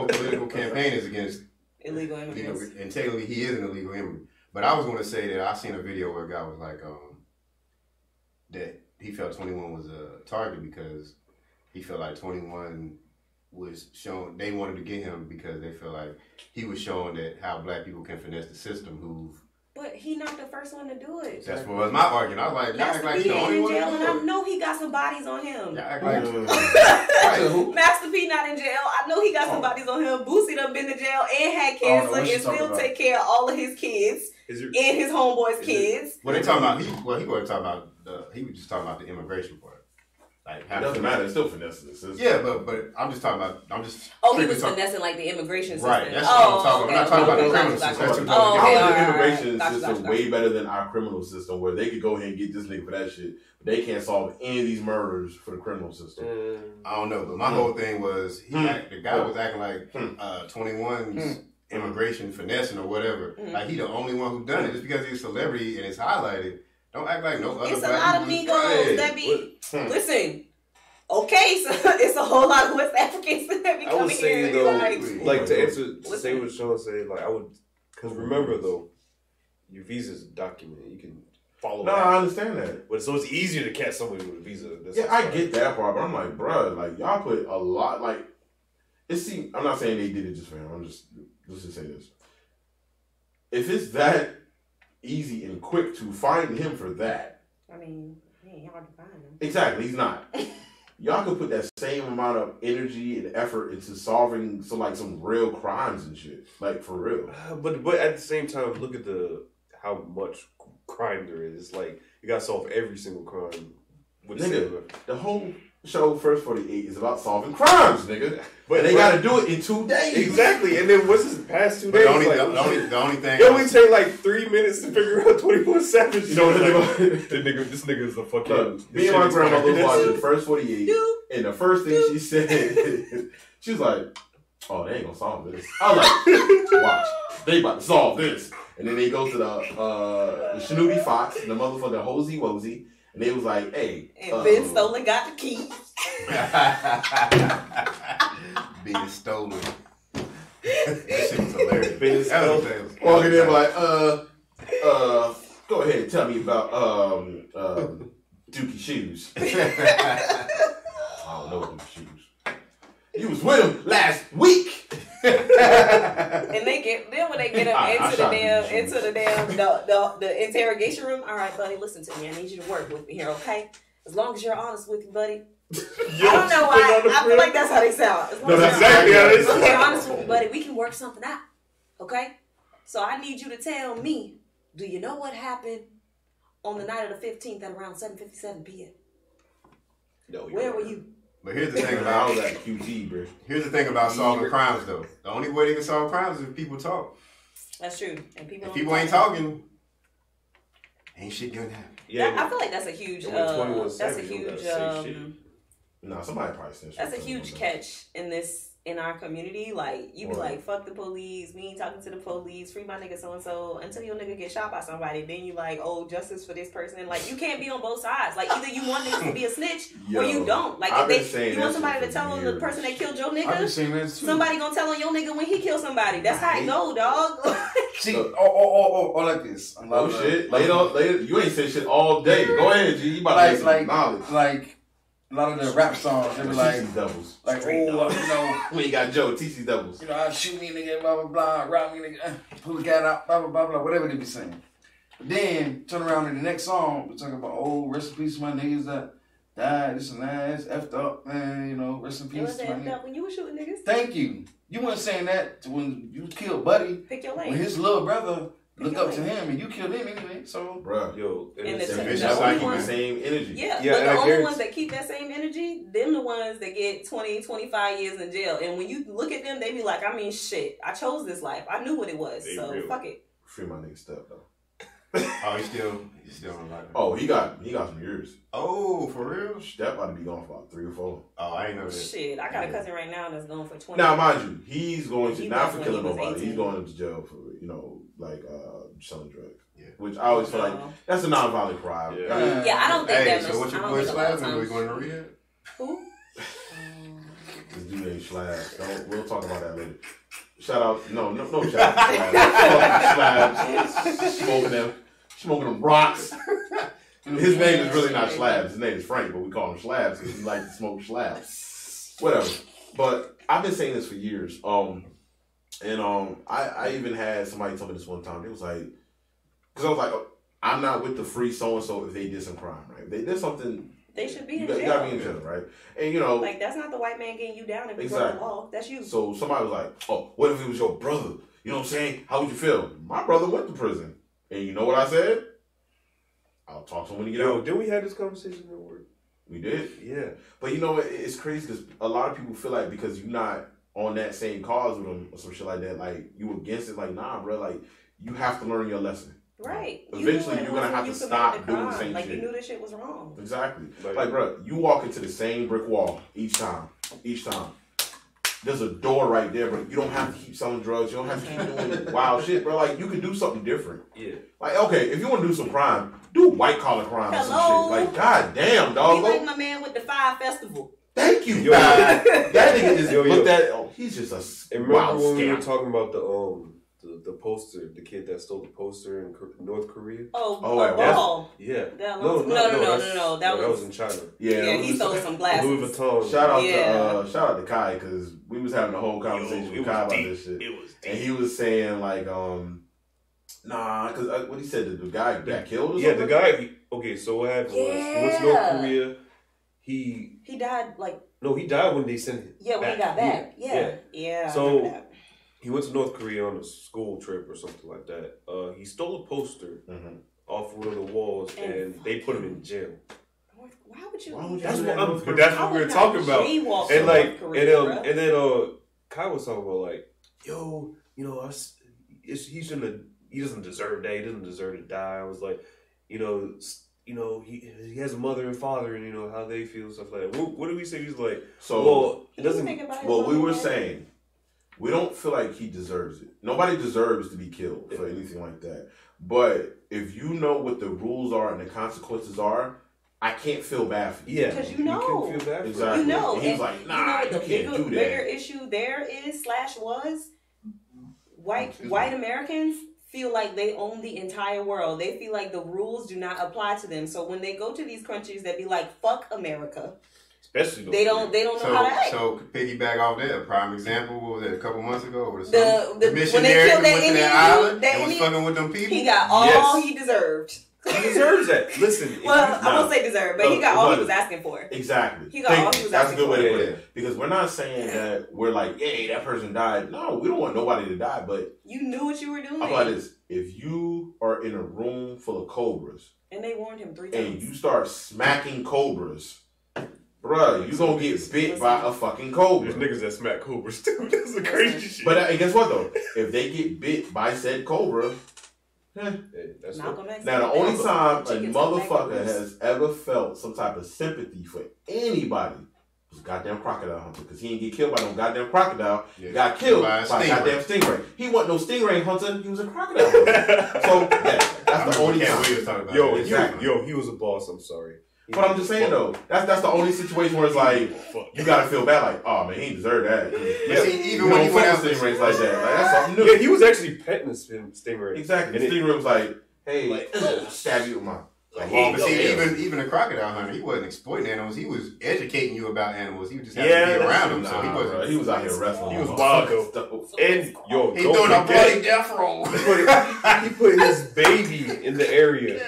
political campaign is against illegal immigrants. And technically he is an illegal immigrant. But I was going to say that I seen a video where a guy was like, that he felt 21 was a target because he felt like 21 was shown, they wanted to get him because they feel like he was showing that how black people can finesse the system But he not the first one to do it. That's what was my argument. I was like, y'all act like he the only one. And I know he got some bodies on him. Y'all act like Master P not in jail. I know he got some bodies on him. Boosie done been to jail and had cancer and still take care of all of his kids and his homeboys' kids. What they talking about? He wasn't talking about. He was just talking about the immigration part. Like, it doesn't matter. It's still finessing the system. Yeah, but I'm just talking about. He was finessing like the immigration system. Right. That's what I'm talking about. I'm not talking about the criminal system. Our immigration system is way better than our criminal system, where they could go ahead and get this nigga for that shit, but they can't solve any of these murders for the criminal system. I don't know, but my whole thing was the guy was acting like 21's immigration finessing or whatever. Like he the only one who done it. Just because he's a celebrity and it's highlighted, don't act like no other. It's a lot of Migos that be listen. Okay, so it's a whole lot of West Africans that be coming here. I would say though, like to answer, to say what Sean said, like I would, because remember though, your visa's documented. You can follow. No, I understand that. But so it's easier to catch somebody with a visa. I get that part, but I'm like, bruh, like y'all put a lot, like I'm not saying they did it just for him. Let's just say this. If it's that easy and quick to find him for that. I mean, he ain't hard to find him. Exactly, he's not. Y'all could put that same amount of energy and effort into solving some real crimes and shit, like for real. But at the same time, look at how much crime there is. It's like you gotta solve every single crime. Nigga, the whole show First 48 is about solving crimes, nigga. But they gotta do it in 2 days. Exactly. And then what's his past 2 days? The only thing. It only take like 3 minutes to figure out 24 Savage. You know what this nigga is a fucking. Me and my grandmother was watching First 48, and the first thing she said, she was like, "Oh, they ain't gonna solve this." I was like, "Watch, they about to solve this." And then they go to the Snooty Fox, and the motherfucker Hosey Wosey. And they was like, hey. And Ben Stolen got the key. Being stolen. That shit was hilarious. Being stolen. Walking in like, go ahead and tell me about Dookie Shoes. I don't know Dookie Shoes. You was with him last week. And when they get him into the interrogation room. All right, buddy, listen to me. I need you to work with me here, okay? As long as you're honest with me, buddy. I don't know why. I feel like that's how they sound. No, that's exactly how they sound. You're honest with me, buddy. We can work something out, okay? So I need you to tell me, do you know what happened on the night of the 15th at around 7:57 p.m.? No, where were you? But here's the thing about all that QT, bro. Here's the thing about solving crimes, though. The only way they can solve crimes is if people talk. That's true. And if people ain't talking, ain't shit gonna happen. Yeah, I feel like that's a huge. That's a huge. No, somebody probably said. That's a huge catch in our community. Like you be like, fuck the police. We ain't talking to the police. Free my nigga so and so until your nigga get shot by somebody. Then you like, oh, justice for this person. Like you can't be on both sides. Like either you want niggas to be a snitch or you don't. Like if you want somebody to tell on the person that killed your nigga, somebody gonna tell on your nigga when he killed somebody. That's how it go, dog. See, like this. Oh shit, later. You ain't said shit all day. Go ahead, G. You about to make knowledge. Like a lot of the rap songs, they be like, doubles. Like, when you got Joe, TC doubles. You know, I shoot me, nigga, blah, blah, blah, rob me, nigga, pull the cat out, blah, blah, blah, blah, whatever they be saying. But then, turn around in the next song, we're talking about, rest in peace to my niggas that died, this and that, it's effed up, man, you know, rest in peace. It was effed up when you were shooting niggas. Thank you. You weren't saying that when you killed Buddy. Pick your lane. When his little brother looked up to him and you killed him anyway, so. Bruh. Yo, the same energy. Yeah, but the only ones that keep that same energy, them the ones that get 20, 25 years in jail. And when you look at them, they be like, I mean, shit, I chose this life. I knew what it was, so fuck it. Free my nigga Step, though. Oh, he's still on lockdown. Oh, he got some years. Oh, for real? Step about to be gone for about 3 or 4. Oh, I ain't know that. Shit, I got a cousin right now that's going for 20. Now, mind you, he's going to not for killing nobody. 18. He's going to jail for selling drugs. Yeah, which I always feel like that's a non-violent crime. Yeah, I don't think that. So what's your boy Slab? Are we going to rehab? Who? This dude named Slab. We'll talk about that later. Shout out, no shout out to Slabs. Smoking them rocks. His name is really not Slabs. His name is Frank, but we call him Slabs because he likes to smoke slabs. Whatever. But I've been saying this for years. I even had somebody tell me this one time. It was like, because I was like, I'm not with the free so and so if they did some crime, right? If they did something, they should be in jail. You gotta be in jail, right? And like that's not the white man getting you down if you broke the law. That's you. So somebody was like, oh, what if it was your brother? You know what I'm saying? How would you feel? My brother went to prison, and you know what I said? I'll talk to him when he get out. Did we have this conversation at work? We did? Yeah. But you know, it's crazy because a lot of people feel like because you're not on that same cause with them or some shit like that, like you against it, like nah, bro, like you have to learn your lesson. Right. Eventually, you're gonna have to stop doing the same shit. Like shit. you knew this shit was wrong. Exactly. Like, bro, you walk into the same brick wall each time. There's a door right there, bro. You don't have to keep selling drugs. You don't have to keep doing wild shit, bro. Like, you can do something different. Yeah. Like, okay, if you want to do some crime, do white collar crime or some shit. Like, god damn, dog. You like my man with the Fire Festival. Thank you, God. That nigga just looked at. Oh, he's just a wild when we were scam. talking about the poster, the kid that stole the poster in North Korea? Oh, yeah. No. That was in China. Yeah, he stole some glasses. Louis Vuitton. Shout out to Kai because we was having a whole conversation with Kai about this shit. It was deep. And he was saying like, nah, because what he said, the guy got killed or something? Yeah, the guy. Okay, so what happened was he went to North Korea. He died like. No, he died when they sent him. Yeah, when he got back. Yeah. So he went to North Korea on a school trip or something like that. He stole a poster off one of the walls and they put him in jail. Why would you? That's what we were talking about. And like, and then Kai was talking about like, yo, you know, he doesn't deserve that. He doesn't deserve to die. I was like, you know, he has a mother and father, and you know how they feel, stuff like that. What did we say? He's like, so well, it doesn't. Well, we were saying we don't feel like he deserves it. Nobody deserves to be killed for anything like that. But if you know what the rules are and the consequences are, I can't feel bad for you. Yeah, because you know. You can't feel bad for exactly. You know. And he's like, nah, you can't do that. The bigger issue there is was white Americans feel like they own the entire world. They feel like the rules do not apply to them. So when they go to these countries that be like, fuck America. Especially they don't know how to act. So piggyback off that, a prime example, what was that, a couple months ago? Or the missionary who went to that island and was fucking with them people? He got all he deserved. He deserves that. Listen. Well, I won't say deserve, but he got all he was asking for. Exactly. He got all he was asking for. That's a good way to put it. Because we're not saying that we're like, hey, that person died. No, we don't want nobody to die, but you knew what you were doing. How about this? If you are in a room full of cobras and they warned him 3 times, and you start smacking cobras, bruh, you gonna get bit by a fucking cobra. There's niggas that smack cobras too. That's the crazy shit. But guess what though? If they get bit by said cobra, now the only time a motherfucker has ever felt some type of sympathy for anybody was a goddamn crocodile hunter. Because he didn't get killed by no goddamn crocodile. He got killed by a goddamn stingray. He wasn't no stingray hunter. He was a crocodile hunter. So, that's the only time. Yo, he was a boss. I'm sorry. But I'm just saying though, that's the only situation where it's like you gotta feel bad, like, oh man, he deserved that. Yeah, see, even when he went out stingrays like that, like that's something new. Yeah, he was actually petting the stingray. Exactly. The stingray was like, hey, stab you with my. But see, even a crocodile hunter, he wasn't exploiting animals. He was educating you about animals. He just happened to be around them, so he wasn't. He was out here wrestling. He was wild though. And he doing a bloody death roll. He put his baby in the area.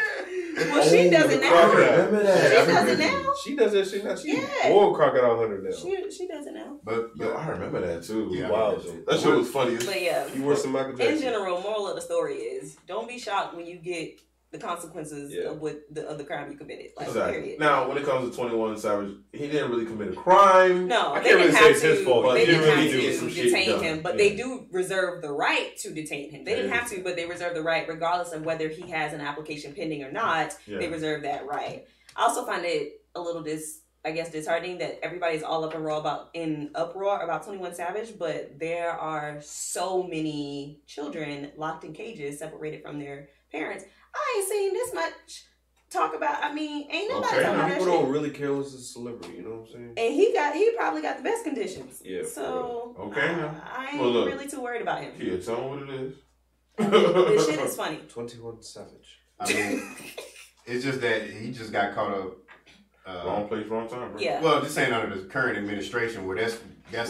Well, she does it now. Remember that? She does it now. She does that shit now. She's more crocodile hunter now. She does it now. But I remember that too. Yeah, wow, that shit was funny. But yeah, you wore some Michael Jackson. In general, moral of the story is don't be shocked when you get the consequences of the crime you committed. Like, exactly. Period. Now, when it comes to 21 Savage, he didn't really commit a crime. No, I can't really say it's his fault. They didn't have to detain him, but they do reserve the right to detain him. They didn't have to, but they reserve the right, regardless of whether he has an application pending or not. Yeah. They reserve that right. I also find it a little disheartening that everybody's all in uproar about 21 Savage, but there are so many children locked in cages, separated from their parents. I ain't seen this much talk about. I mean, ain't nobody Okay. talking about that People shit. don't really care unless it's a celebrity. You know what I'm saying? And he probably got the best conditions. Yeah. So Okay, now. I ain't Well, look. really too worried about him. Yeah, tell them what it is. This shit is funny. 21 Savage. I mean, it's just that he just got caught up. Wrong place, wrong time, bro. Yeah. Well, this ain't under the current administration where that's the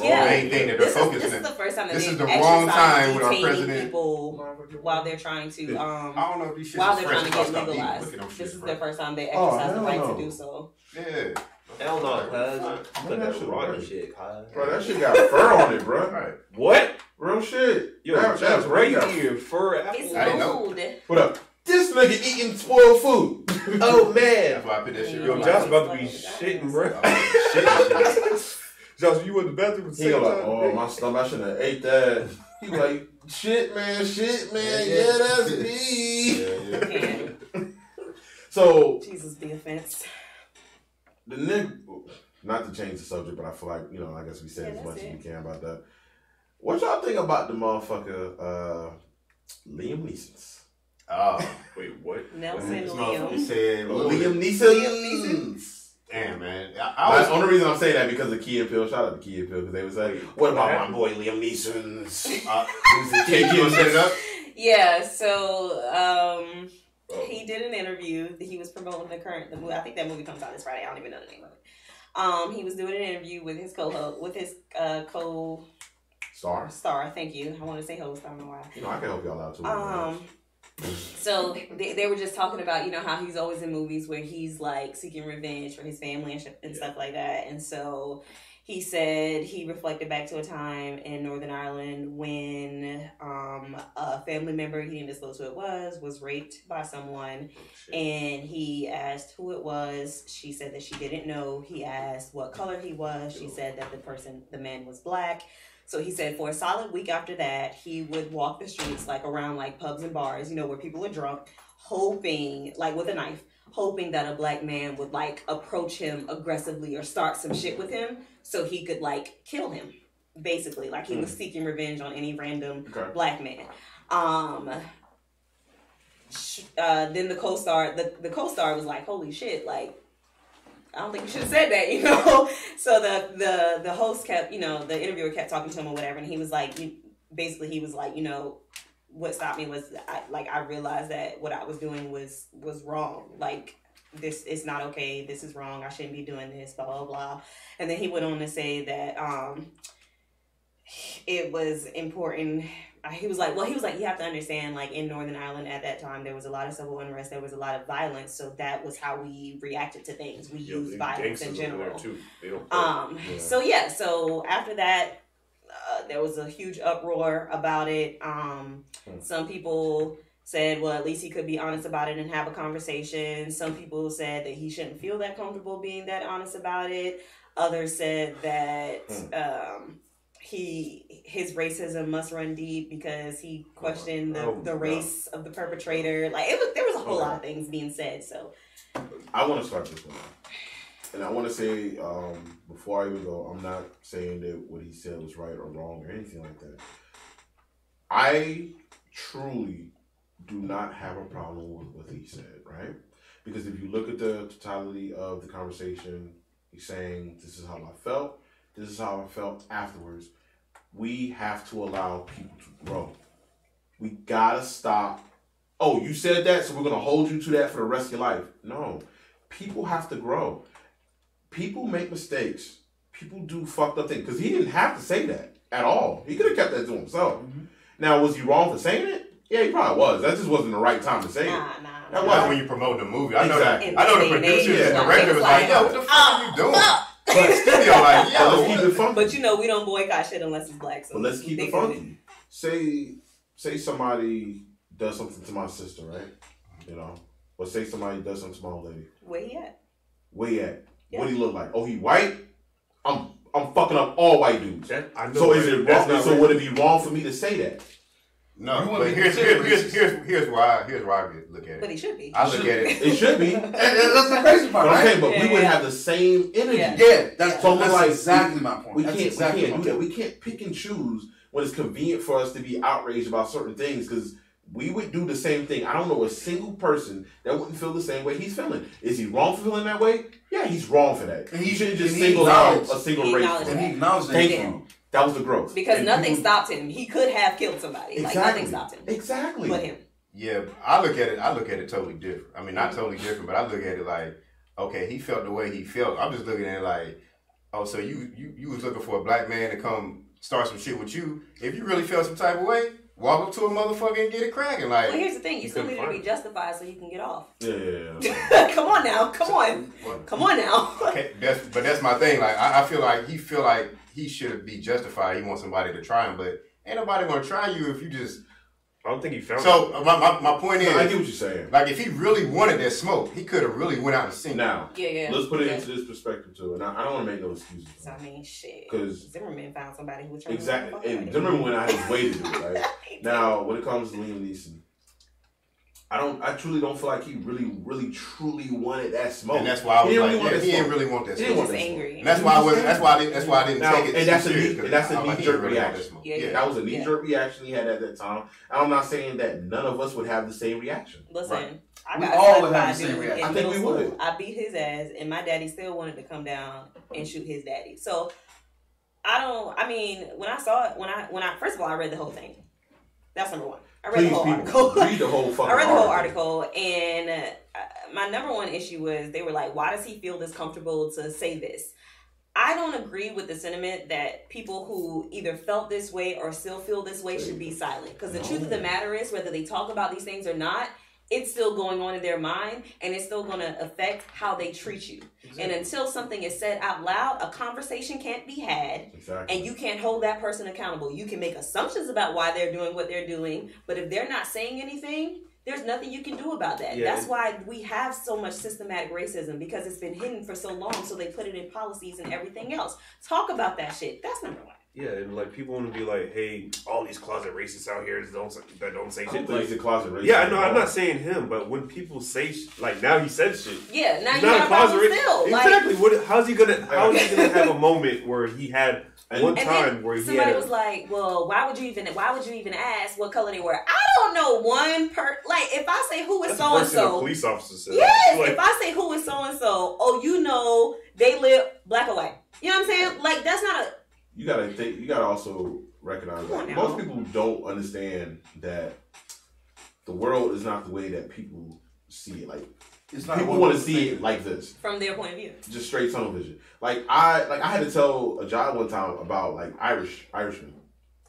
Yeah. main thing that they're focusing This on. is the first time that This they've is the actually wrong started time with our detaining president. people while they're trying to I don't know if these shit while is they're fresh. trying to I'll get stop eating legalized. looking at them This shit, is bro. the first time they Oh, exercise the hell right no. to do so. Yeah. Hell no, cuz. Man, Put that that shit rotten right. shit, cuz. Bro, that shit got fur on it, bro. Right. What? Real shit. Yo, That's that's right. right here. Fur It's apple. I didn't know. old. What up? This nigga eating spoiled food. Oh, man. That's why I put that shit Yo, on. Josh about to be shitting, bro. Shit. Josh, you went to the bathroom at the He same go like, time? oh, my stomach, I shouldn't have ate that. He like, shit, man, yeah, that's me. Yeah. So, Jesus be offense. the nigga, not to change the subject, but I feel like, I guess we said Yeah, as much that's as it. we can about that. What y'all think about the motherfucker, Liam Neeson? Oh. Wait, what? Nelson This motherfucker Liam. said Liam Neeson? Neeson. Damn, man. That's the only reason I'm saying that because of Key and Peele. Shout out to Key and Peele because they was like, what about my boy Liam Neeson's? Can you set it up? Yeah, so he did an interview. He was promoting the movie. I think that movie comes out this Friday. I don't even know the name of it. He was doing an interview with his co-star. Thank you. I want to say host. I don't know why. I can help y'all out too. So they were just talking about, how he's always in movies where he's like seeking revenge for his family and stuff like that. And so he said he reflected back to a time in Northern Ireland when a family member, he didn't disclose who it was raped by someone. And he asked who it was. She said that she didn't know. He asked what color he was. She said that the man was black. So he said for a solid week after that, he would walk the streets around pubs and bars, where people are drunk, hoping, with a knife, hoping that a black man would approach him aggressively or start some shit with him so he could kill him. Basically, he was seeking revenge on any random black man. Then the co-star was like, holy shit, I don't think you should have said that, So the host kept, the interviewer kept talking to him or whatever, and he was like, what stopped me was I realized that what I was doing was wrong. This is not okay. This is wrong. I shouldn't be doing this. Blah blah blah. And then he went on to say that it was important. He was like, you have to understand, in Northern Ireland at that time, there was a lot of civil unrest, there was a lot of violence, so that was how we reacted to things. We used violence in general. So after that, there was a huge uproar about it. Some people said, well, at least he could be honest about it and have a conversation. Some people said that he shouldn't feel that comfortable being that honest about it. Others said that his racism must run deep because he questioned the race of the perpetrator. There was a whole lot of things being said. So I want to start this one, and I want to say before I even go, I'm not saying that what he said was right or wrong or anything like that. I truly do not have a problem with what he said, right? Because if you look at the totality of the conversation, he's saying, this is how I felt. This is how I felt afterwards. We have to allow people to grow. We gotta stop. Oh, you said that, so we're gonna hold you to that for the rest of your life. No. People have to grow. People make mistakes. People do fucked up things. Because he didn't have to say that at all. He could have kept that to himself. Mm-hmm. Now, was he wrong for saying it? Yeah, he probably was. That just wasn't the right time to say it. That was when you promote the movie. I know exactly. I know the producer and the director was like, yo, what the fuck are you doing? But studio like, yo, let's keep it funky. But we don't boycott shit unless it's black. So but let's keep it funky. Say somebody does something to my sister, right? Or say somebody does something to my old lady. Where he at? Yeah. What do he look like? Oh, he white? I'm fucking up all white dudes. So is it wrong? So would it be wrong for me to say that? No, but here's why I look at it. But he should be. I look at it. It should be. That's the crazy part, right? Okay, but we would have the same energy. Yeah, that's exactly my point. We can't do that. We can't pick and choose when it's convenient for us to be outraged about certain things because we would do the same thing. I don't know a single person that wouldn't feel the same way he's feeling. Is he wrong for feeling that way? Yeah, he's wrong for that. And he shouldn't just single out a single race. And he acknowledged that. Thank you. That was the growth. Because nothing stopped him. He could have killed somebody. Exactly. Like nothing stopped him. Exactly. But him. Yeah, I look at it totally different. I mean, not totally different, but I look at it like, okay, he felt the way he felt. I'm just looking at it like, oh, so you was looking for a black man to come start some shit with you. If you really felt some type of way, walk up to a motherfucker and get it cracking. Like, well, here's the thing: you still need to be justified so you can get off. Yeah. Come on now, come on now. Okay, that's my thing. Like, I feel like he should be justified. He wants somebody to try him, but ain't nobody gonna try you if you just. I don't think he found. So my point is, I get what you're saying. Like, if he really wanted that smoke, he could have really went out and seen. Now, yeah. Let's put it into this perspective too, and I don't want to make no excuses. So, I mean, shit. Because Zimmerman found somebody who was trying exactly. to. And Zimmerman went out his way to do it. Right? Now, when it comes to Liam Neeson, I truly don't feel like he really truly wanted that smoke. And that's why I was he didn't really want that smoke. He was angry. And that's why I didn't take it. And that's a like, knee-jerk reaction. Yeah, that was a knee-jerk reaction he had at that time. And I'm not saying that none of us would have the same reaction. Listen, right. we all would have the same reaction. I think we would. I beat his ass, and my daddy still wanted to come down and shoot his daddy. So when I saw it, when I first of all, I read the whole thing. That's number one. I read the whole article. Read the whole fucking I read the whole article, and my number one issue was they were like, why does he feel this comfortable to say this? I don't agree with the sentiment that people who either felt this way or still feel this way should be silent. Because the truth of the matter is, whether they talk about these things or not, it's still going on in their mind, and it's still going to affect how they treat you. Exactly. And until something is said out loud, a conversation can't be had, and you can't hold that person accountable. You can make assumptions about why they're doing what they're doing, but if they're not saying anything, there's nothing you can do about that. Yeah. That's why we have so much systematic racism, because it's been hidden for so long, so they put it in policies and everything else. Talk about that shit. That's number one. Yeah, and like people want to be like, hey, all these closet racists out here that don't say shit. Like the closet racist. Yeah, no, I'm not saying him, but when people say like now he said shit. Yeah, now you got a closet racist. Exactly. How's he gonna have a moment where he had one time where somebody was like, well, why would you even ask what color they were? I don't know like if I say who is so and so, police officer said. Yes, like, if I say who is so and so, oh, you know they live black or white. You know what I'm saying? Like that's not a. You gotta also recognize that most people don't understand that the world is not the way that people see it. Like it's not people want to see it like this from their point of view, just straight tunnel vision. Like I had to tell a job one time about like Irishmen,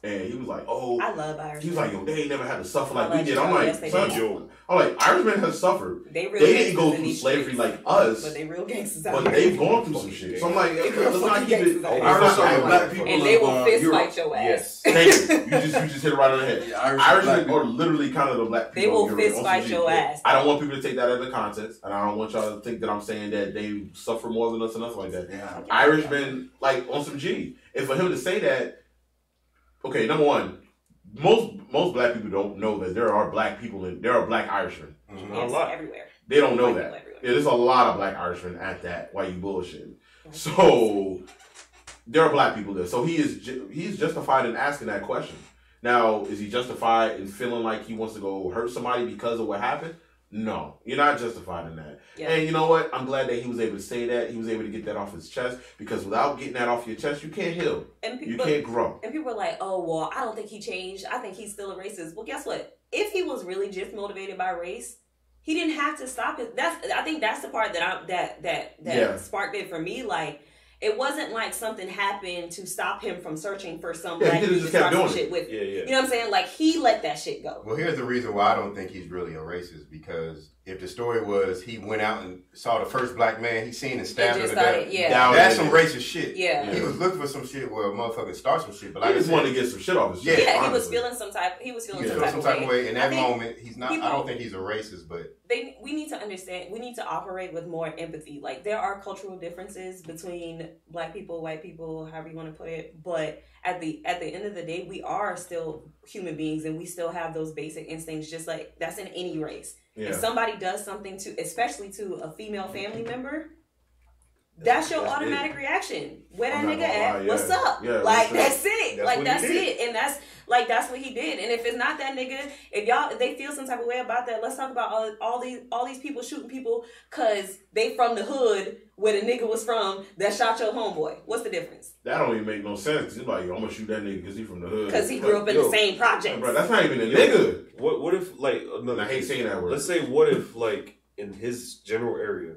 and he was like, "Oh, I love Irishmen." He was like, "Yo, they ain't never had to suffer like we did." I'm like, "Son, I'm like, Irishmen have suffered. They didn't go through slavery like us, but they real gangsters. But they've gone through some shit." So I'm like, let's not keep it. Black people and they will fist fight your ass. Yes, thank you. You just hit it right on the head. Irishmen are literally kind of the black people. They will fist fight your ass. I don't want people to take that as a context, and I don't want y'all to think that I'm saying that they suffer more than us and nothing like that. Yeah. Irishmen, like on some G. And for him to say that, okay, number one. Most black people don't know that there are black people there are black Irishmen. Mm-hmm. A lot everywhere. They don't know that. Yeah, there's a lot of black Irishmen at that. Why you bullshit? So there are black people there. So he's justified in asking that question. Now, is he justified in feeling like he wants to go hurt somebody because of what happened? No, you're not justified in that. Yeah. And you know what? I'm glad that he was able to say that. He was able to get that off his chest, because without getting that off your chest, you can't heal. You can't grow. And people are like, oh, well, I don't think he changed. I think he's still a racist. Well, guess what? If he was really just motivated by race, he didn't have to stop it. I think that's the part that sparked it for me. Like, it wasn't like something happened to stop him from searching for some black dude to start some shit with. You know what I'm saying? Like, he let that shit go. Well, here's the reason why I don't think he's really a racist, because if the story was he went out and saw the first black man he seen and stabbed him to death, that's some racist shit. Yeah. He was looking for some shit where a motherfucker start some shit, but like he just wanted to get some shit off his chest. Yeah, he was feeling some type of way. In that moment, he's not. I don't think he's a racist, but we need to understand. We need to operate with more empathy. Like, there are cultural differences between black people, white people, however you want to put it. But at the end of the day, we are still human beings, and we still have those basic instincts. Just like that's in any race. Yeah. If somebody does something especially to a female family member, That's your automatic reaction. Where that nigga at? Yeah. What's up? Yeah, like that's it. That's it. And that's what he did. And if it's not that nigga, if they feel some type of way about that, let's talk about all these people shooting people because they from the hood where the nigga was from that shot your homeboy. What's the difference? That don't even make no sense. It's like, I'm gonna shoot that nigga because he from the hood. Because he grew up in the same project. Bro, that's not even a nigga. What if, like, I hate saying that word. Let's say, what if, like, in his general area,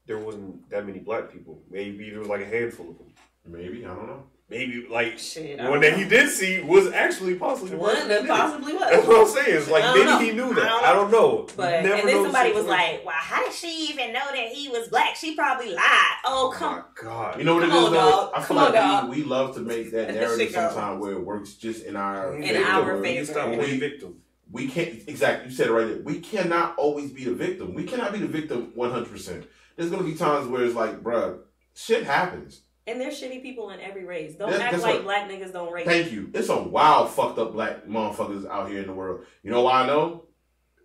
there wasn't that many black people? Maybe there was like a handful of them. Maybe, I don't know. Maybe, like, one that he did see was actually possibly one that possibly was. That's what I'm saying. It's like, maybe he knew that. I don't know. But, and then somebody was like, well, how did she even know that he was black? She probably lied. Oh, come on. God. You know what it is, though? I feel like we love to make that narrative sometimes where it works just in our favor. Stop playing victim. We can't, exactly, you said it right there. We cannot always be the victim. We cannot be the victim 100%. There's going to be times where it's like, bruh, shit happens. And there's shitty people in every race. Don't act like black niggas don't race. Thank you. There's some wild, fucked up black motherfuckers out here in the world. You know why I know?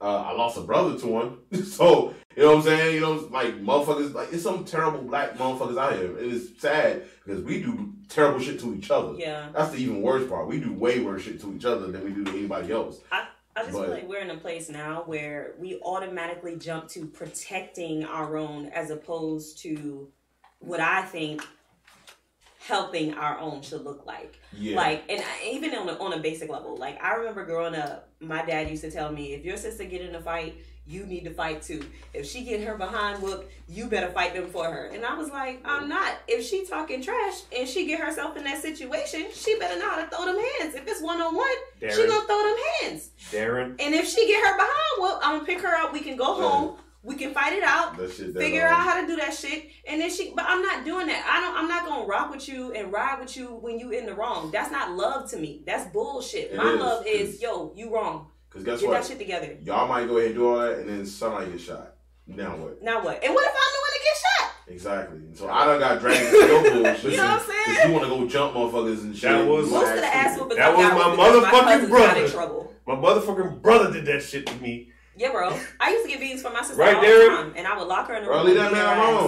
I lost a brother to one. So, you know what I'm saying? You know, like, motherfuckers, like, it's some terrible black motherfuckers out here. It is sad because we do terrible shit to each other. Yeah. That's the even worse part. We do way worse shit to each other than we do to anybody else. I just feel like we're in a place now where we automatically jump to protecting our own as opposed to what I think helping our own should look like. Yeah. Like, and even on a basic level, like, I remember growing up, my dad used to tell me, if your sister get in a fight, you need to fight too. If she get her behind whooped, you better fight them for her. And I was like, I'm not. If she talking trash and she get herself in that situation, she better know how to throw them hands. If it's one-on-one, she gonna throw them hands. Darren. And if she get her behind whooped, I'm gonna pick her up. We can go home. We can fight it out, figure out how to do that shit, and then but I'm not doing that. I'm not gonna rock with you and ride with you when you in the wrong. That's not love to me. That's bullshit. My love is, yo, you wrong. Because guess Get what? that shit together. Y'all might go ahead and do all that, and then somebody get shot. Now what? Now what? And what if I'm the one that gets shot? Exactly. So I done got dragged into your bullshit. You know what I'm saying? Because you want to go jump motherfuckers and shit. That was most of the ass whoopers. That was my motherfucking brother. My motherfucking brother did that shit to me. Yeah, bro. I used to get beatings from my sister all the time, and I would lock her in the room. Leave that man alone.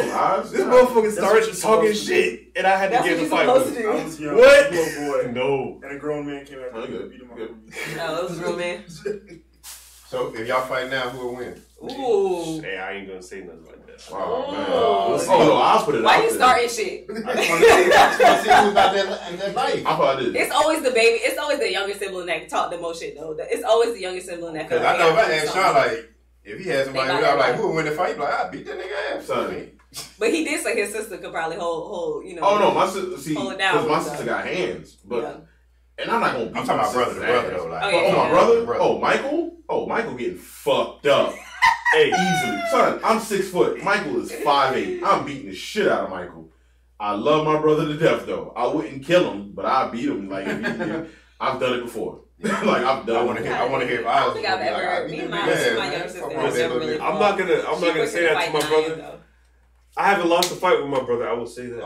This motherfucker started talking shit, and I had to get in the fight with him. I was young, what? Little boy. No. And a grown man came after me and beat him up. No, it was a grown man. So if y'all fight now, who will win? Ooh. Hey, I ain't gonna say nothing like that. Oh, man. Oh, no, I'll put it out. Why you starting shit? I just want to see who's about that life. I probably did. It's always the baby. It's always the younger sibling that can talk the most shit, though. It's always the younger sibling that can. Because I know if I ask Sean, like, if he had somebody, I'm like, who would win the fight? Like, I beat that nigga ass. Son. But he did say his sister could probably hold, you know. Oh, no, my sister, see, hold it down because my sister got hands. But, yeah. And I'm not going to beat I'm talking about brother to brother, though. Like, my brother? Oh, Michael? Oh, Michael getting fucked up. Hey, easily. Son, I'm 6 foot. Michael is 5'8". I'm beating the shit out of Michael. I love my brother to death, though. I wouldn't kill him, but I beat him. Like, I've done it before. Like, I've done it. I want to hear if I don't think I've ever beat my younger sister. I'm not gonna say that to my brother. I haven't lost a fight with my brother. I will say that.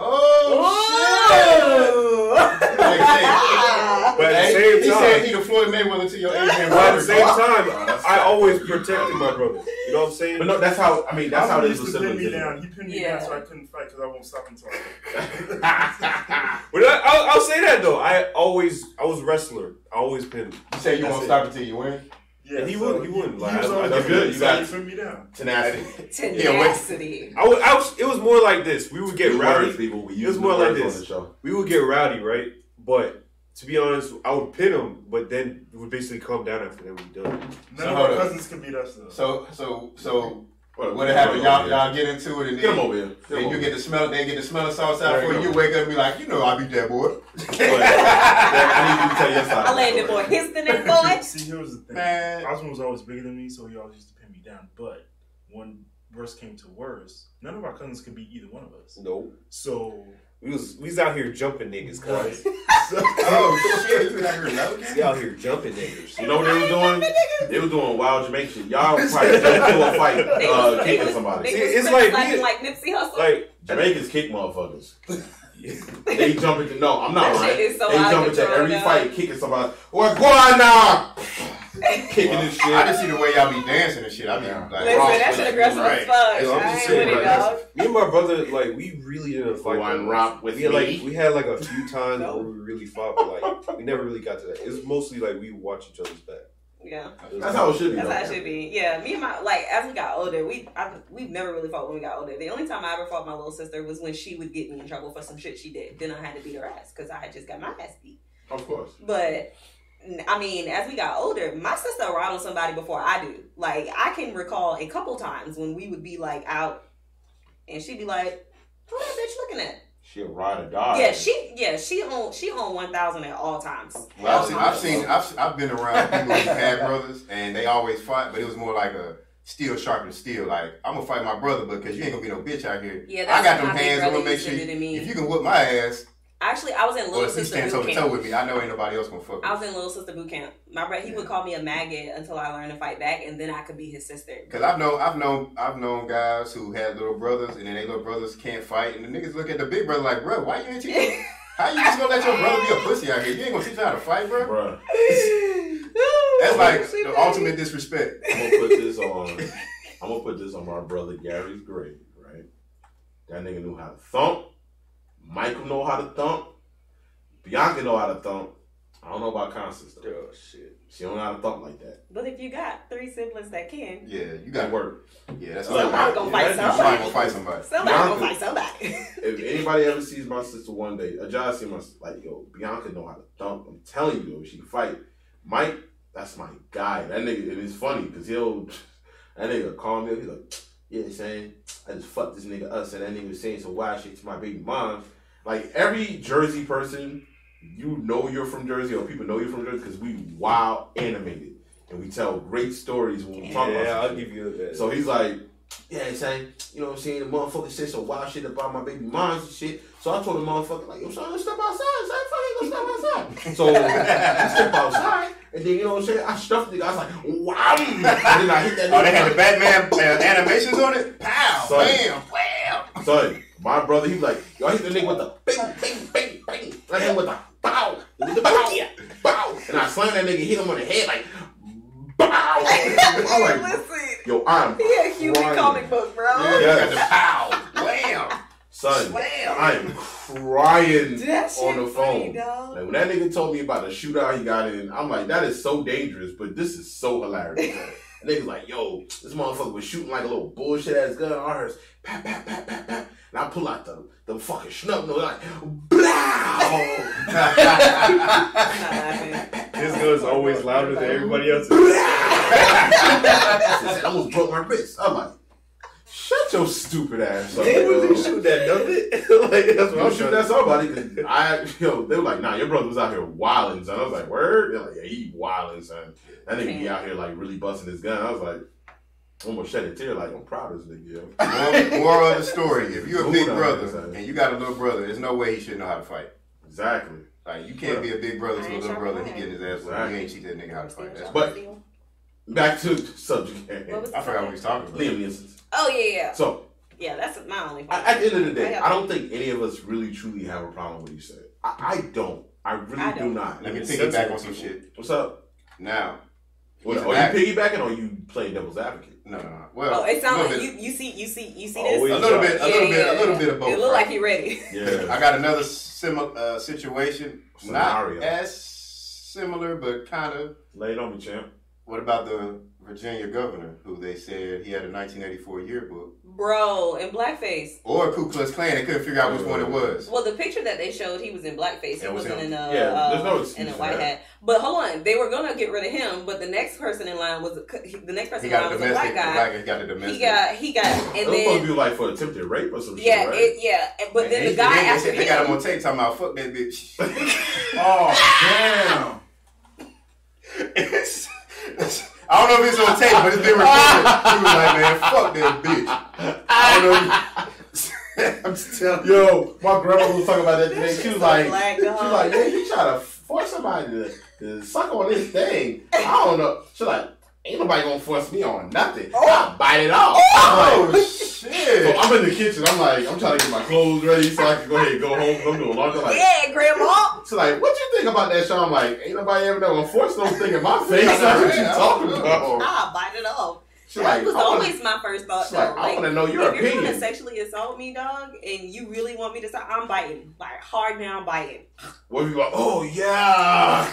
But at the same time, he said he the Floyd Mayweather to your Adrian. But at the same time, I always protected my brother. You know what I'm saying? But no, that's how. I mean, that's how this was. He pinned me down. He pinned me down, so I couldn't fight because I won't stop until I. But I'll say that though. I was a wrestler. I always pinned. You say you won't stop until you win. Yeah, he wouldn't. Like, that's good. You got put me down. Tenacity. Tenacity. It was more like this. We would get rowdy. It was more like this. We would get rowdy, right? But to be honest, I would pin him, but then it would basically calm down after that. We done. None of our cousins could beat us though. So what happened? Y'all get into it and get him over here. Then you get the smell. They get the smell of sauce out for you. You wake up and be like, you know, I beat that boy. I need you to tell your side. I landed boy. His the next boy. See, here was the thing. Man. Osmond was always bigger than me, so he always used to pin me down. But when worst came to worst, none of our cousins could beat either one of us. Nope. So we was out here jumping niggas, cuz. Oh shit, you out here We out here jumping niggas. You know what they was doing? They was doing wild Jamaican shit. Y'all probably jumped into a fight, kicking somebody. See, it's like Nipsey Hussle. Like Jamaicans kick motherfuckers. They jump into I'm not lying. So they jump into every fight, kicking somebody. What going on? Kicking this shit. I just see the way y'all be dancing and shit. I mean, like, listen, that's aggressive as fuck. I ain't with it, dog. Me and my brother, like, we really didn't fight. We had like a few times where we really fought, but like we never really got to that. It's mostly like we watch each other's back. Yeah, that's how it should be. That's how it should be. Yeah, me and my as we got older, we've never really fought when we got older. The only time I ever fought my little sister was when she would get me in trouble for some shit she did. Then I had to beat her ass because I had just got my ass beat. Of course. But I mean, as we got older, my sister ride on somebody before I do. Like, I can recall a couple times when we would be like out, and she'd be like, "Who that bitch looking at?" She'll ride or die. Yeah, she on 1,000 at all times. Well, I've been around people who had brothers, and they always fought, but it was more like a steel sharpened steel. Like, I'm gonna fight my brother, because you ain't gonna be no bitch out here. Yeah, I got them hands. I'm gonna make sure if you can whip my ass. Actually, I was in little sister boot camp. Toe to toe with me. I know ain't nobody else gonna fuck with me. I was in little sister boot camp. My brother, he would call me a maggot until I learned to fight back, and then I could be his sister. Cause I've known guys who had little brothers, and then their little brothers can't fight, and the niggas look at the big brother like, bro, why you ain't teaching? How you just gonna let your brother be a pussy out here? You ain't gonna teach him how to fight, bro. That's like the ultimate disrespect. I'm gonna put this on my brother Gary's grave, right? That nigga knew how to thump. Michael know how to thump. Bianca know how to thump. I don't know about Constance though. Oh shit. She don't know how to thump like that. But if you got 3 siblings that can. Yeah, you got work. Yeah, that's somebody gonna fight somebody. Somebody gonna fight somebody. Somebody gonna fight somebody. If anybody ever sees my sister one day, Ajay see my like, yo, Bianca know how to thump. I'm telling you, though, she can fight. Mike, that's my guy. That nigga, and it's funny because that nigga call me up. He's like, yeah, saying I just fucked this nigga us, and that nigga was saying some wild shit to my baby mom. Like, every Jersey person, you know you're from Jersey, or people know you're from Jersey, because we wild animated. And we tell great stories when we talk about Yeah, I'll give you that. So he's like, yeah, he's saying, you know what I'm saying, the motherfucker said some wild shit about my baby moms and shit. So I told the motherfucker, like, yo, son, let's step outside. Son, fucking let's step outside. So I step outside, and then, you know what I'm saying, I stuffed the guy. I was like, wow. And then I hit that nigga. Oh, they had the Batman animations on it? Pow, son, bam, wham. Son, my brother, he was like, yo, I hit the nigga with the bang, bang, bang, bang. And I hit him with the bow, with the bow, bow. And I slammed that nigga, hit him on the head, like, bow. I'm like, listen, yo, I'm he a human comic book, bro. Yeah, got the pow, wham. Son, Slam. I am crying on the phone. Funny, like, when that nigga told me about the shootout he got in, I'm like, that is so dangerous, but this is so hilarious. And nigga's like, yo, this motherfucker was shooting like a little bullshit ass gun. I heard pat, pat, pat, pat, pat. And I pull out the fucking snub nose, like, blow. His gun's always louder than everybody else's. I almost broke my wrist. I'm like, shut your stupid ass up. They was shooting that, don't it? Like, that's what I'm shooting at somebody. They were like, nah, your brother was out here wilding, son. I was like, word? They're like, yeah, he wilding, son. That nigga be out here like really busting his gun. I was like, I'm gonna shed a tear. Like, I'm proud of this nigga. Yo. Moral of the story: if you're a big brother and you got a little brother, there's no way he should know how to fight. Exactly. Like, you can't be a big brother to a little brother. He getting his ass whooped. You ain't teach that nigga how to fight. That's but back to the subject. I forgot what we was talking about. Liam Neeson. Oh yeah. So yeah, that's my only. At the end of the day, I don't think any of us really truly have a problem with what you said. I don't. I really do not. Let me piggyback on some shit. What's up? Now. Are you piggybacking or you playing devil's advocate? No. Well, it sounds like you see this. A little bit of both. It look like he ready. Yeah. I got another similar situation. Scenario. Not as similar, but kind of. Lay it on me, champ. What about the Virginia governor who they said he had a 1984 yearbook? Bro, in blackface. Or Ku Klux Klan. They couldn't figure out which one it was. Well, the picture that they showed, he was in blackface. He wasn't in there's no in a white hat. But hold on, they were gonna get rid of him. But the next person in line was a black guy. He got a domestic. He got, and then supposed to be like for attempted rape or some shit. Yeah. But then the guy after they got him on tape talking about fuck that bitch. Oh damn. I don't know if it's on tape, but it's been recorded. He was like, man, fuck that bitch. I don't know. I'm just telling you. Yo, my grandma was talking about that today. She was like, yeah, he tried to force somebody to suck on this thing. I don't know. She's like, ain't nobody gonna force me on nothing. I'll bite it off. Oh, shit. So I'm in the kitchen. I'm trying to get my clothes ready so I can go ahead and go home. I'm doing laundry. Like, yeah, grandma. So like, what you think about that, Sean? I'm like, ain't nobody ever done force no thing in my face. That's what you talking about. I'll bite it off. That like, was always my first thought, though. I want to know your opinion. If you're going to sexually assault me, dog, and you really want me to stop, I'm biting. Like, hard now, biting. What if you go, oh, yeah.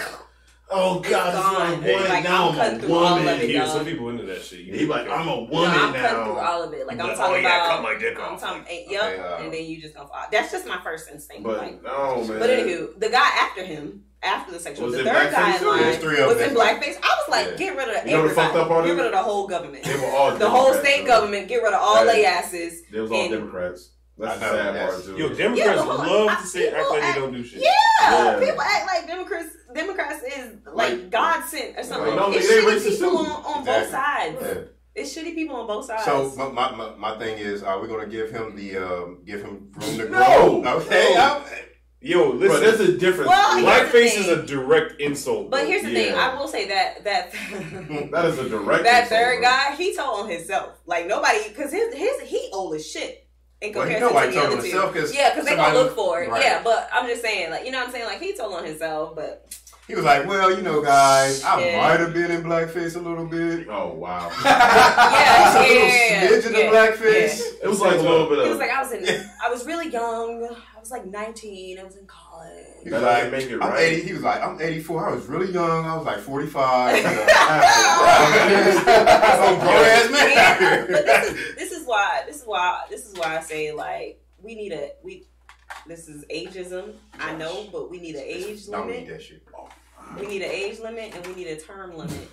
Oh, God, it's my boy. Like, now I'm a woman. Yeah, some people into that shit. He like, I'm a woman I'm now. cutting through all of it. Like, I'm talking about. cut my dick off. I'm talking, and then you just gonna fall. That's just my first instinct. But, like, no, man. But anywho, the guy after him, after the sexual, the third guy in line was in blackface. I was like, get rid of everybody. Get rid of the whole government. They were all the whole state government. Get rid of all their asses. They was all Democrats. That's the sad part too. Yo, Democrats love to say act like they don't do shit. Yeah, people act like Democrats is like God sent or something. Like, no, it's shitty people on both sides. Yeah. It's shitty people on both sides. So my thing is, are we gonna give him room to grow? No. Okay. No. Yo, listen. Bro, there's a difference. Well, blackface is a direct insult. But here's the thing. I will say that that is a direct. That insult, third guy, he told on himself. Like nobody, because he old as shit. In comparison to the other two. Yeah, because they gonna look for it. Right. Yeah, but I'm just saying, like, you know what I'm saying? Like, he told on himself, but he was like, well, you know, guys, I might have been in blackface a little bit. Oh, wow. A little smidge in the blackface. Yeah. It was like a little bit of... He was like, I was really young. I was like 19. I was in college. He was like, make it right. 80. He was like, I'm 84. I was really young. I was like 45. Some grown ass man. But this is why I say, like, this is ageism. I know, but we need an age limit. Don't need that shit. We need an age limit and we need a term limit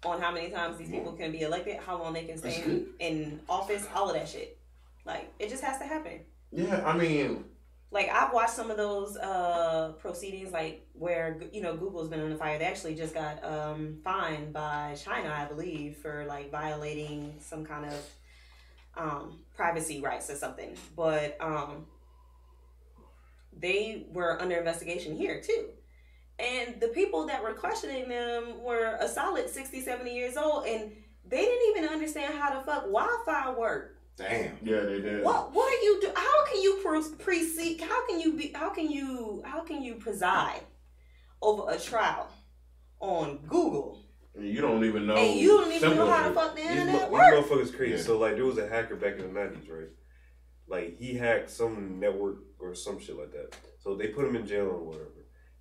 on how many times these people can be elected, how long they can stay in office, all of that shit. Like, it just has to happen. Yeah, I mean... Like, I've watched some of those proceedings, like, where, you know, Google's been on the fire. They actually just got fined by China, I believe, for, like, violating some kind of privacy rights or something. But they were under investigation here, too. And the people that were questioning them were a solid 60, 70 years old, and they didn't even understand how the fuck Wi-Fi worked. Damn. Yeah, they did. What are you do? How can you precede? How can you preside over a trial on Google? You don't even know. And you don't even know how the fuck the internet works. These motherfuckers crazy. Yeah. So like, there was a hacker back in the 90s, right? Like, he hacked some network or some shit like that. So they put him in jail or whatever.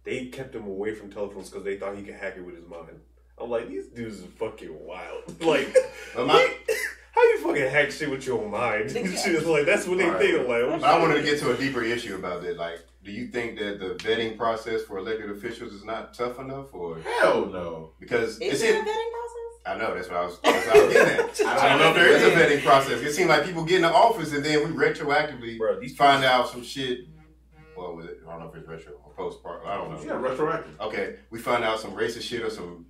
They kept him away from telephones because they thought he could hack it with his mind. I'm like, these dudes are fucking wild. Like, how you fucking hack shit with your mind? Shit, like, that's what they think. I'm like, but I wanted to get to a deeper issue about it. Like, do you think that the vetting process for elected officials is not tough enough, or hell no? Because is there a vetting process? I know that's what I was getting at. I don't know if there is a vetting process. It seems like people get in the office and then we retroactively find out some shit. Well, with it, I don't know if it's retro or post part. I don't know. Yeah, retroactive. Okay, we find out some racist shit or some.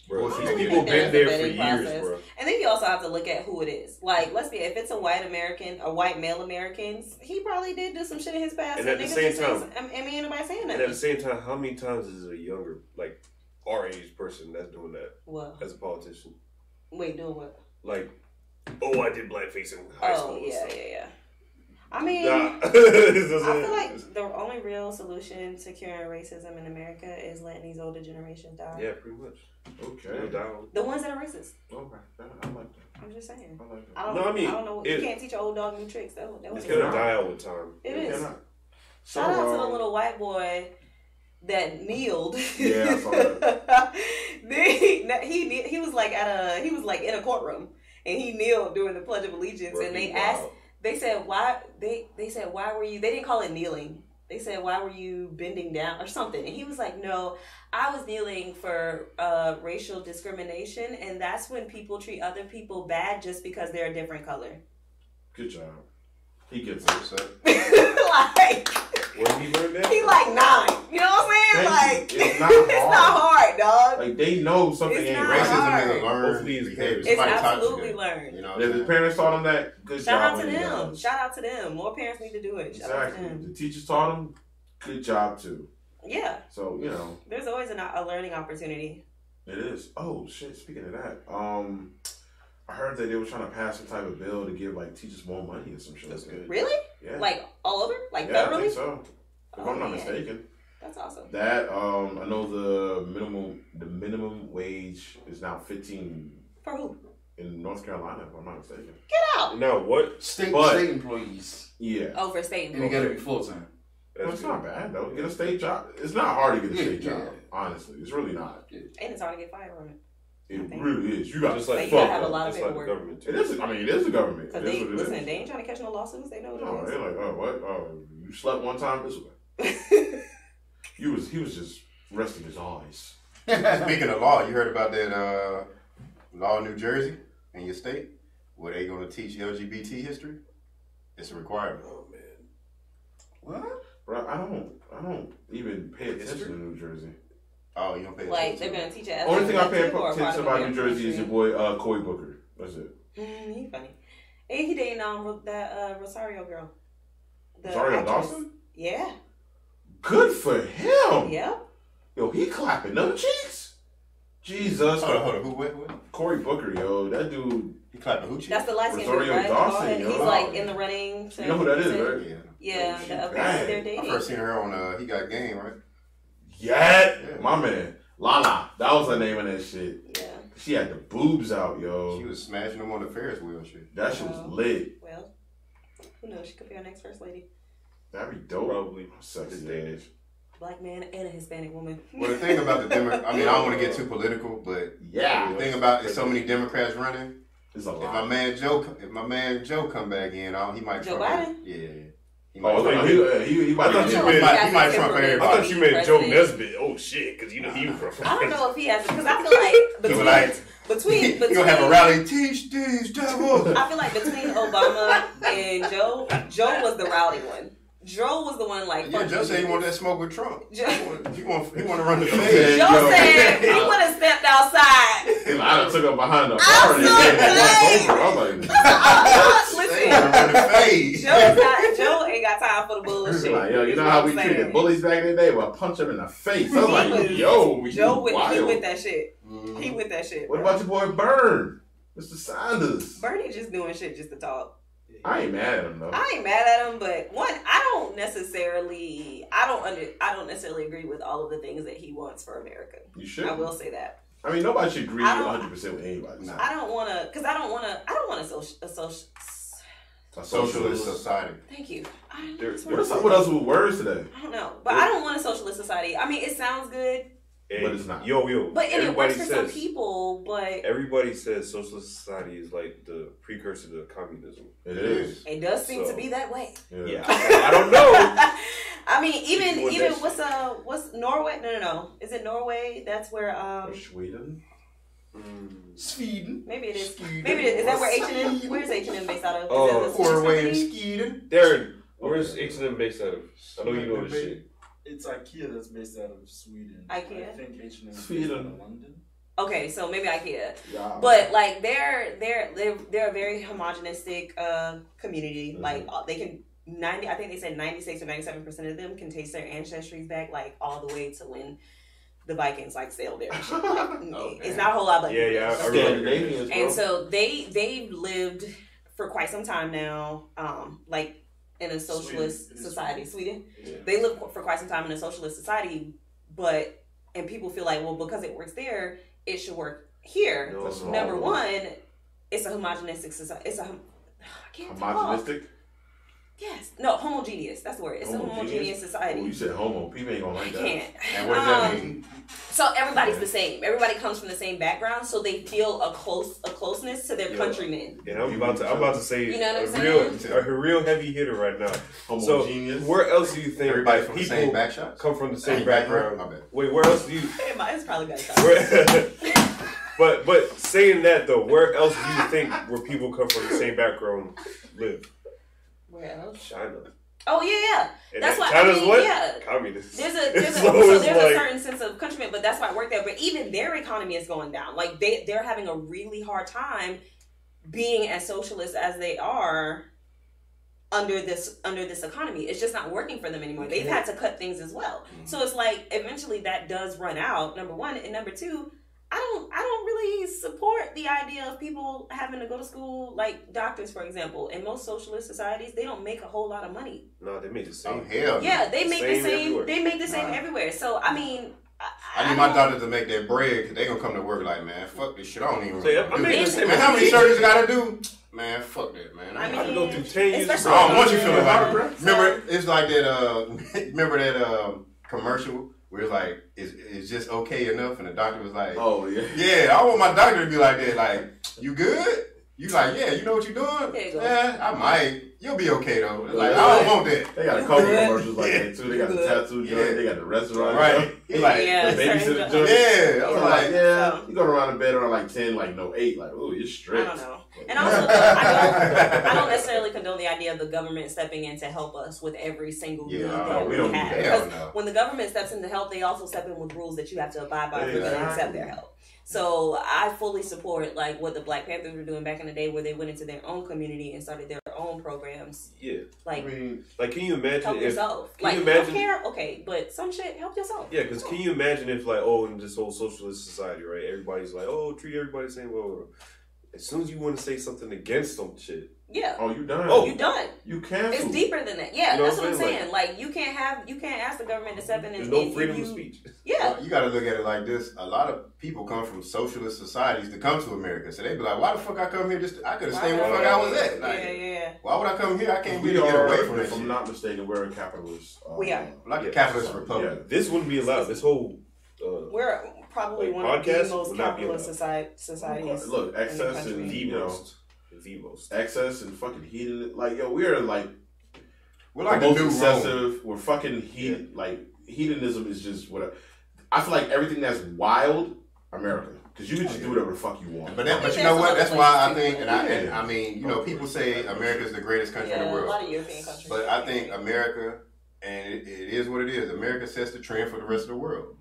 Bro, people been there for years, bro. And then you also have to look at who it is. Like, if it's a white American, a white male American, he probably did do some shit in his past. And at the same time, ain't nobody saying that. And at the same time, how many times is it a younger, like, our age person that's doing that? What? As a politician. Wait, doing what? Like, I did blackface in high school. Oh, yeah. I mean, I feel like the only real solution to curing racism in America is letting these older generations die. Yeah, pretty much. Okay. The ones that are racist. Okay, I like that. I'm just saying. I like that. I don't know. You can't teach an old dog new tricks. It's gonna die out with time. It is. Shout out to the little white boy that kneeled. Yeah, I saw that. he was like in a courtroom and he kneeled during the Pledge of Allegiance, and they asked. They said why were you? They didn't call it kneeling. They said, why were you bending down or something? And he was like, no, I was kneeling for racial discrimination, and that's when people treat other people bad just because they're a different color. Good job. He gets upset. Like, where did he learn that? He like 9. You know what I'm saying? Like, it's not hard, dog. Like, they know something ain't racism is a learned behavior. It's absolutely learned. You know, if his parents taught him that, good job. Shout out to them. More parents need to do it. Shout out to them. The teachers taught them, good job too. Yeah. So, you know. There's always a learning opportunity. It is. Oh, shit. Speaking of that, I heard that they were trying to pass some type of bill to give like teachers more money or some shit. That's good. Really? Yeah. Like all over? Like yeah, federally? I think so. If I'm not man. mistaken. That's awesome. That I know the minimum wage is now 15 For who? in North Carolina, if I'm not mistaken. Get out. Now what? State employees. Yeah. Oh, for state And you employees. gotta be full time. Well, it's not bad though. Get a state job. It's not hard to get a state Yeah. job. Honestly, it's really not. And it's hard to get fired from it. It really is. You got Just to like you gotta have a fuck. lot of Just like the paperwork. government too. It is. I mean, it is the government. Because That's what it listen, is. they ain't trying to catch no lawsuits. They know what No, it they're like, oh, what? Oh, you slept one time this way. is. He was just resting his eyes. Speaking of law, you heard about that law in New Jersey in your state where they going to teach LGBT history? It's a requirement. Oh man. What? Bro, I don't even pay attention to New Jersey. Oh, you don't pay Like, attention they're to going it. to teach it as Only thing I pay elective or attention part of about New American Jersey is your history? boy Cory Booker. That's it. He funny. And he dating that Rosario girl. The Rosario actress. Dawson? Yeah. Good for him. Yep. Yo, he clapping them cheeks. Jesus. Hold on. Who? What? Cory Booker, yo, that dude. He clapping who? That's the light skin dude, Rosario right? Dawson, And yo. he's like in the running. You know who that is, right? Yeah. Yeah, She the bad. apparently they're I dating. first seen her on He Got Game, right? Yeah, Yeah. my man. Lala. That was the name of that shit. Yeah. She had the boobs out, yo. She was smashing them on the Ferris wheel and shit. That shit was lit. Well, who knows? She could be our next first lady. That'd be dope. Probably. Sexy It's Danish. Black man and a Hispanic woman. Well, the thing about the I mean, I don't want to get too political, but Yeah. the thing about there's so many Democrats running. It's a If lot. my man Joe come back in, he might Joe trump Biden? him. Yeah. He Oh, might trump he I might thought you know meant- if he has he might a trump temperament I everybody. thought you meant Joe Nesbitt. Oh shit, because you know he was from. I don't know if he has it because I feel like between He gonna have a rally. Teach these devils. I feel like between Obama and Joe was the rowdy one. Joe was the one like. Yeah, fuck Joe you. said he wanted that smoke with Trump. Joe- He want to run the Joe fade. Joe said he would have stepped outside. I done took up behind the I'm bar and so gave him glad. one over. I'm like, He wanna run the fade. Joe ain't got time for the bullshit. like, yo, you Is know what how I'm we saying. treated bullies back in the day? Well, punch him in the face. I was He like, was- yo, Joe you with, he wild. with that shit. Mhm. He with that shit. What bro. about your boy Byrne? Mr. Sanders. Bernie just doing shit just to talk. I ain't mad at him though. I ain't mad at him, but one, I don't necessarily agree with all of the things that he wants for America. You should. I will say that. I mean, nobody should agree I don't- 100% with anybody. Nah. I don't want a Socialist society. Thank you. What's up with us with words today? I don't know, but I don't want a socialist society. I mean, it sounds good, But it's not. Yo. but and it works everybody for some says- people. But Everybody says socialist society is like the precursor to communism. It is. it does seem to So- be that way. Yeah, I don't know. I mean, even What that what's Norway? No. Is it Norway? That's where Sweden. Sweden. maybe it is. Sweden. Maybe it is. Is that where H&M? Where is H&M based out of? Oh, Is that the Swedish Norway and company? Sweden. Darren, where's H&M based out of? I know you know this shit. It's IKEA that's based out of Sweden. IKEA? I think H&M is based Sweden. out of London. Okay, so maybe IKEA. Yeah. But like they're a very homogenistic community. Mhm. Like they can I think they said 96 or 97% of them can trace their ancestries back like all the way to when the Vikings like sailed there. And shit. Like, Okay. It's not a whole lot, but Yeah, I remember. Scandinavians, bro. And so they've lived for quite some time now, like in a socialist Sweden. society. Sweden. Yeah. They live for quite some time in a socialist society, and people feel like, well, because it works there, it should work here. No, That's no. Number one, it's a homogenistic society. I can't talk. Homogenistic. Yes. No, homogeneous. That's the word. It's a homogeneous Oh, society. you said homo. People ain't gonna I like that. can't. And what does that mean? So everybody's the same. Everybody comes from the same background, so they feel a closeness to their Yeah. countrymen. And I'm about to say You know what I'm a real heavy hitter right now. Homogeneous. So where else do you think Everybody that from the same people back shots? come from the same Same background? background? I bet. Wait, where else do you? It's probably got But saying that though, where else do you think where people come from the same background live? Where else? China. Oh yeah. And That's why. China's I mean, what? yeah. Communist. There's So a it's like- certain sense of countrymen, but that's why I work there. But even their economy is going down. Like they're having a really hard time being as socialist as they are under this economy. It's just not working for them anymore. They've had to cut things as well. So it's like eventually that does run out. Number one, and number two, I don't really support the idea of people having to go to school, like doctors, for example. In most socialist societies, they don't make a whole lot of money. No, they make the same. Oh, hell. Yeah, they make the same. Everywhere. They make the same everywhere. So I mean, I need my doctor to make that bread because they gonna come to work like, man, fuck this shit. I don't even. So, yeah, I mean, man, how many surgeries I gotta do? Man, fuck that, man. I I mean, go through 10 years. I don't want you feeling like it. Remember, it's like that. Remember that commercial where it's like, it's just okay enough, and the doctor was like, oh yeah, yeah, I want my doctor to be like that. Like, you good? You like, yeah, you know what you're doing? There you go. Yeah, I might. You'll be okay though. Like, I don't want that. they got a couple commercials like that too. They got the tattoo joint. They got the restaurant. Right. He like Yeah, the babysitter certain joint. Yeah, I was like, yeah. You go around the bed around like 10, like no 8. Like, ooh, you're strict. I don't know. And also, I don't necessarily condone the idea of the government stepping in to help us with every single need that we we don't have. do that. Because No. when the government steps in to help, they also step in with rules that you have to abide by if you're going to accept their help. So I fully support like what the Black Panthers were doing back in the day, where they went into their own community and started their own programs. Yeah. Like, I mean, Like, can you imagine help if... yourself. Can Like, you imagine... healthcare, okay, but some shit, help yourself. Yeah, because can you imagine if, like, oh, in this whole socialist society, right, everybody's like, oh, treat everybody the same way. As soon as you want to say something against some shit, Yeah. oh, you done? Oh. You done. You canceled. It's deeper than that. Yeah, You know that's what what I'm I'm saying? saying. Like, you can't ask the government to step in there's and no and freedom give of you, speech. Yeah. Well, you got to look at it like this. A lot of people come from socialist societies to come to America. So they be like, why the fuck I come here? I could have stayed where the fuck I was at. Like, Yeah. why would I come here? I can't We really get are, away from that if I'm shit. not mistaken, we're a capitalist. We are. Like a capitalist republic. Yeah. This wouldn't be allowed. This whole... We're probably Like, one of the podcasts most would not be capitalist allowed. societies. Look, excess in the and country. you know, The most. excess and fucking heated. Like, yo, we're like We're like the the most new excessive. Rome. We're fucking heat. Like hedonism is just whatever. I feel like everything that's wild, America, because you can just do whatever the fuck you want. But you know what? That's why I think, and I mean, you know, people say America is the greatest country in the A world. lot of European countries. But I think America, and it is what it is. America sets the trend for the rest of the world.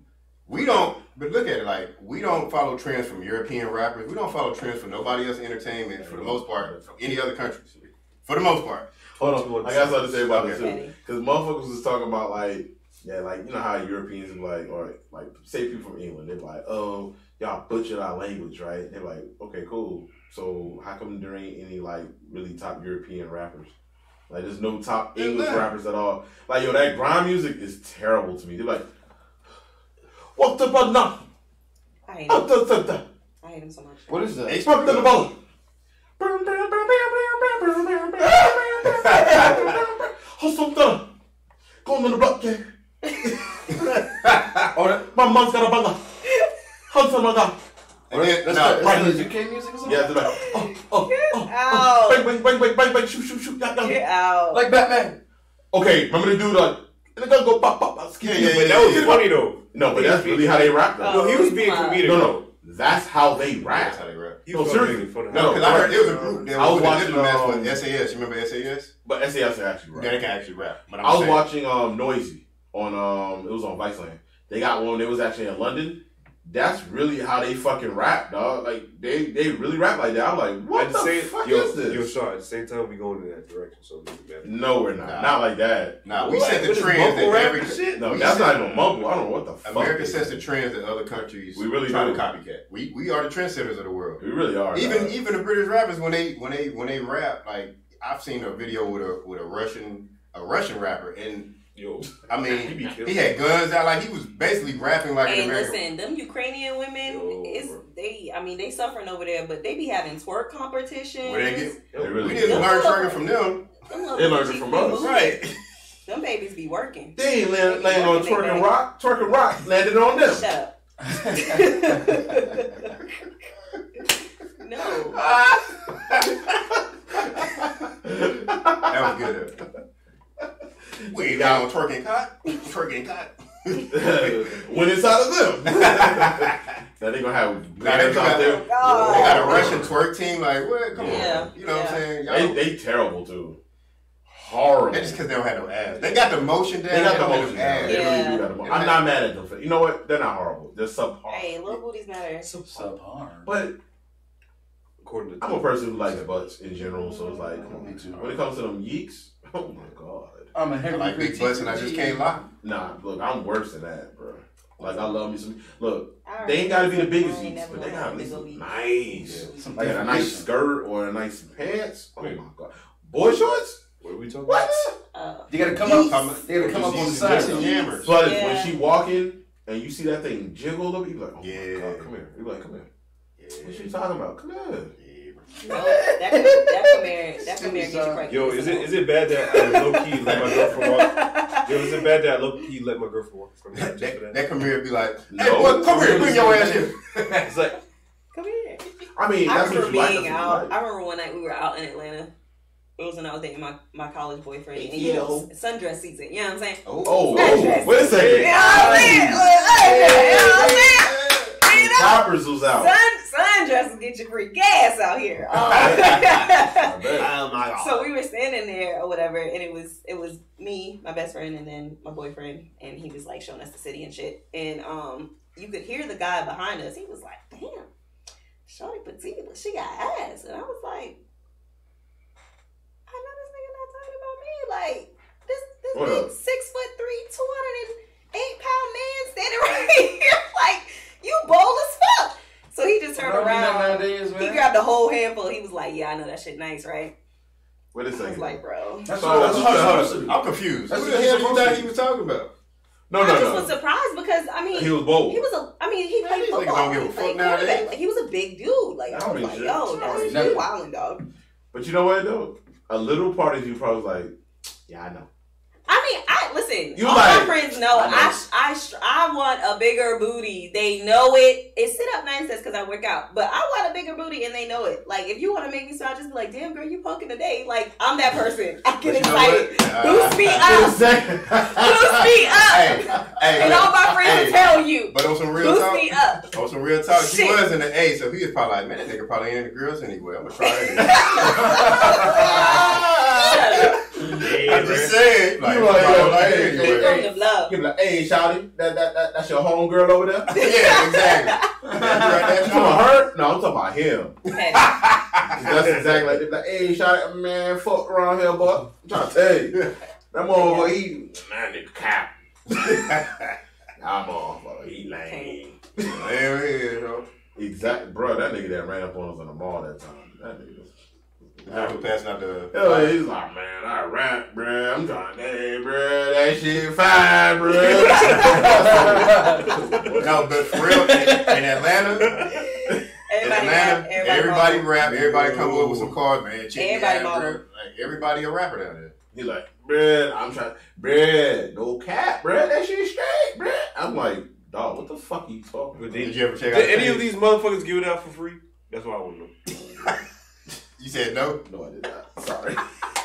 We don't, but look at it like, we don't follow trends from European rappers. We don't follow trends from nobody else's entertainment, for the most part, from any other countries. For the most part. Hold on, I got something to say about this Okay. too. Because motherfuckers was talking about like, yeah, like you know how Europeans be like, or like say people from England, they're like, oh, y'all butchered our language, right? They're like, okay, cool. So how come there ain't any like really top European rappers? Like there's no top English rappers at all. Like yo, that grime music is terrible to me. They're like, what the fuck now? I hate him. I hate him so much. What is that? Fuck the ball. Hustle done. Going on the block, yeah. My mom's got a banga. Hustle my god. And then, That's the UK music or something? Yeah, they're like, Ow. bang, bang, bang, bang, bang, shoot, Get out. Like Batman. Okay, remember the dude like, and the gun go pop, pop, pop, Yeah, But that was funny, though. No, but that's really how they rap though. No, he was being comedic. No, that's how they That's rap. how they rap. He No, was seriously. funny. No, Because I heard there was a group that I was was watching, watching with SAS. You remember SAS? But SAS actually rap. Yeah, they can actually rap. But I'm I was saying, watching Noisy on it was on Viceland. They got one. They was actually in London. That's really how they fucking rap, dog. Like they really rap like that. I'm like, what the fuck is this? Yo, Sean, at the same time, we going in that direction. So it doesn't matter. No, we're not. Nah. Not like that. nah, we What? set the With this trends mumble that rap every and shit? No, we that's set- not even mumble. I don't know what the fuck. America it sets is. the trends that other countries We really try do. to copycat. We are the trendsetters of the world. We really are. Even dog. the British rappers when they rap, like I've seen a video with a Russian rapper, and Yo, I He mean be killing he had guns out, like he was basically rapping like Hey, an American. listen, them Ukrainian women, they suffering over there, but they be having twerk competitions. Where they get, They really we didn't do. learn twerking from them, They learned it from us. right? Them babies be working. They ain't landing on twerking rock, landed on them. Shut up. No. That was good. We ain't down on twerking cot. When it's out of them. Now they gonna have bands out there. They got a Russian twerk team. Like what? Come Yeah. on, you know what I'm saying? Y'all, They terrible too. Horrible. that's just because they don't have no ass. They got the motion down. They got the don't have motion no down. ass. They really do got the motion. I'm not mad at them for. You know what? They're not horrible. They're subpar. Hey, little booties matter. Subpar. But according to I'm a person who likes butts in general, so it's like Me too. when it comes to them yeeks, oh my god. I'm a I heavy like big butts and I just can't lie. Nah, look, I'm worse than that, bro. Like I love me some. Look, they ain't gotta be the biggest jeans, but they gotta be some nice, like a nice skirt or a nice pants. Oh my god, boy shorts. What are we talking What? about? They gotta come up. They gotta come up on the side. But when she walking and you see that thing jiggle a little bit, you be like, oh my god, come here. You be like, come here. Yeah. What you talking about? Come here. No, that come here get you pregnant. Yo, is it bad that I low key let my girlfriend walk? Yo, is it bad that I low key let my girlfriend walk from that? That come here and be like, hey boy, come here, bring your ass here. It's like, come here. I mean, I that's remember what you being like. out. I remember one night we were out in Atlanta. It was when I was dating my college boyfriend. And you know, sundress season. You know what I'm saying? Oh, wait a second. You know what I'm saying? You know what I'm saying? Poppers was out. Sundresses get your free gas out here. Oh my god. So we were standing there or whatever, and it was me, my best friend, and then my boyfriend, and he was like showing us the city and shit. And you could hear the guy behind us. He was like, "Damn, shorty petite, but she got ass." And I was like, "I know this nigga not talking about me. Like this big 6'3", 208-pound man standing right here, like you bold as fuck." So he just turned around. Nowadays, he grabbed a whole handful. He was like, "Yeah, I know that shit nice, right?" Wait a second. I was like, "Bro, I'm confused. That's Who the hell you thought he was talking about? I just was surprised because I mean he was bold. He played football. Don't give a fuck nowadays. Like he was a big dude. Like I was like, "Yo, that's you wildin', dog." But you know what though? A little part of you probably was like, yeah, I know. I mean, listen. You all like, my friends know I want a bigger booty. They know it. It's sit up 9 sets because I work out, but I want a bigger booty and they know it. Like if you want to make me smile, just be like, "Damn girl, you poking today." Like I'm that person. I get excited. Boost me up. Boost me up. And all my friends will tell you. But on some real talk, me up. On some real talk, she was in the A, so he was probably like, "Man, that nigga probably ain't into girls anyway. I'm gonna try it." I'm just saying. Like, you like, hey, shawty, that's your homegirl over there? Yeah, exactly. You talking about her? No, I'm talking about him. That's exactly like, they're like, hey, shawty, man, fuck around here, boy. I'm trying to tell you. That motherfucker, man, nigga cap. Nah, motherfucker, he lame. Hell yeah, bro. Exactly, bro, that nigga that ran up on us in the mall that time. That nigga was... Passing out the... Hell yeah, he's like, man, I rap, bro. I'm trying to, hey, bro, that shit fine, bro. No, but for real, in Atlanta, everybody rap, everybody come up with some cards, man. Everybody model. Like, everybody a rapper down there. He's like, bruh, I'm trying, bruh, no cap, bruh, that shit straight, bruh. I'm like, dog, what the fuck are you talking about? Did you ever check out Did any of these motherfuckers give it out for free? That's what I want to know. You said no? No, I did not. Sorry.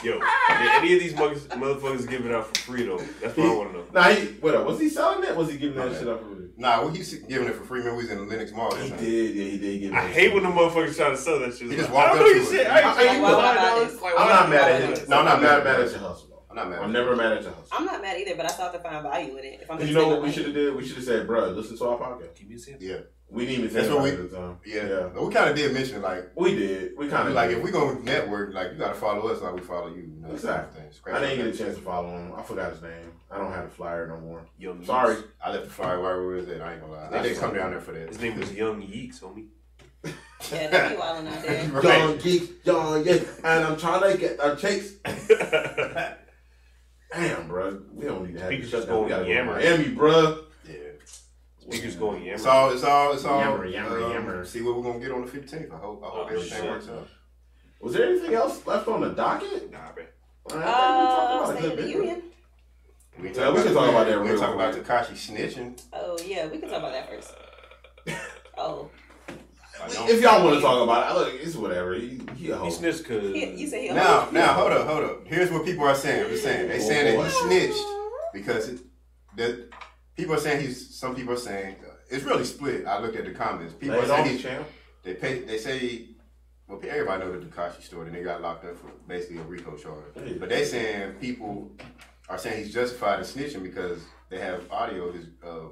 Yo, did any of these motherfuckers give it out for free, though? That's what I want to know. Nah, was he selling that? Was he giving that shit out for free? Nah, well, he's giving it for free. Man, we was in the Lennox Mall. He did give it. I hate when the motherfuckers try to sell that shit. He just walked up to it. I'm not mad at him. No, I'm not mad at your hustle. I'm never mad at your hustle. I'm not mad either, but I still have to find value in it. If I'm you know what we should have did? We should have said, bro, listen to our podcast. Give me a sense. Yeah. We didn't even think about it at the time. Yeah. But we kind of did mention it, like... We did. We kind of like, if we go network, like, you got to follow us like we follow you. You know, exactly. I didn't get a chance to follow him. I forgot his name. I don't have the flyer no more. Young Sorry. Yeeks. I left the flyer where we was at. I ain't gonna lie. They didn't come down there for that. His name was Young Yeeks, homie. Yeah, they be wilding out there. Young Geeks, Young Yeeks, and I'm trying to get our chicks. Damn, bro. We don't need to have Speakers shut down. We gotta go to yammer. Miami, bro. Yeah. Speakers going yammer. It's all. Yammer. See what we're gonna get on the 15th. I hope everything works out. Was there anything else left on the docket? Nah, man. State of the Union. We can talk about that We real can talk about quick. Tekashi snitching. Oh yeah, we can talk about that first. Oh. If y'all want to talk about it, look, it's whatever. He a hoe. He snitched because... You say he Now, hold up. Here's what people are saying. I'm just saying. They saying that he snitched because people are saying some people are saying, it's really split. I looked at the comments. People are saying they say, well, everybody know the Tekashi story, and they got locked up for basically a RICO charge. But they saying people are saying he's justified in snitching because they have audio of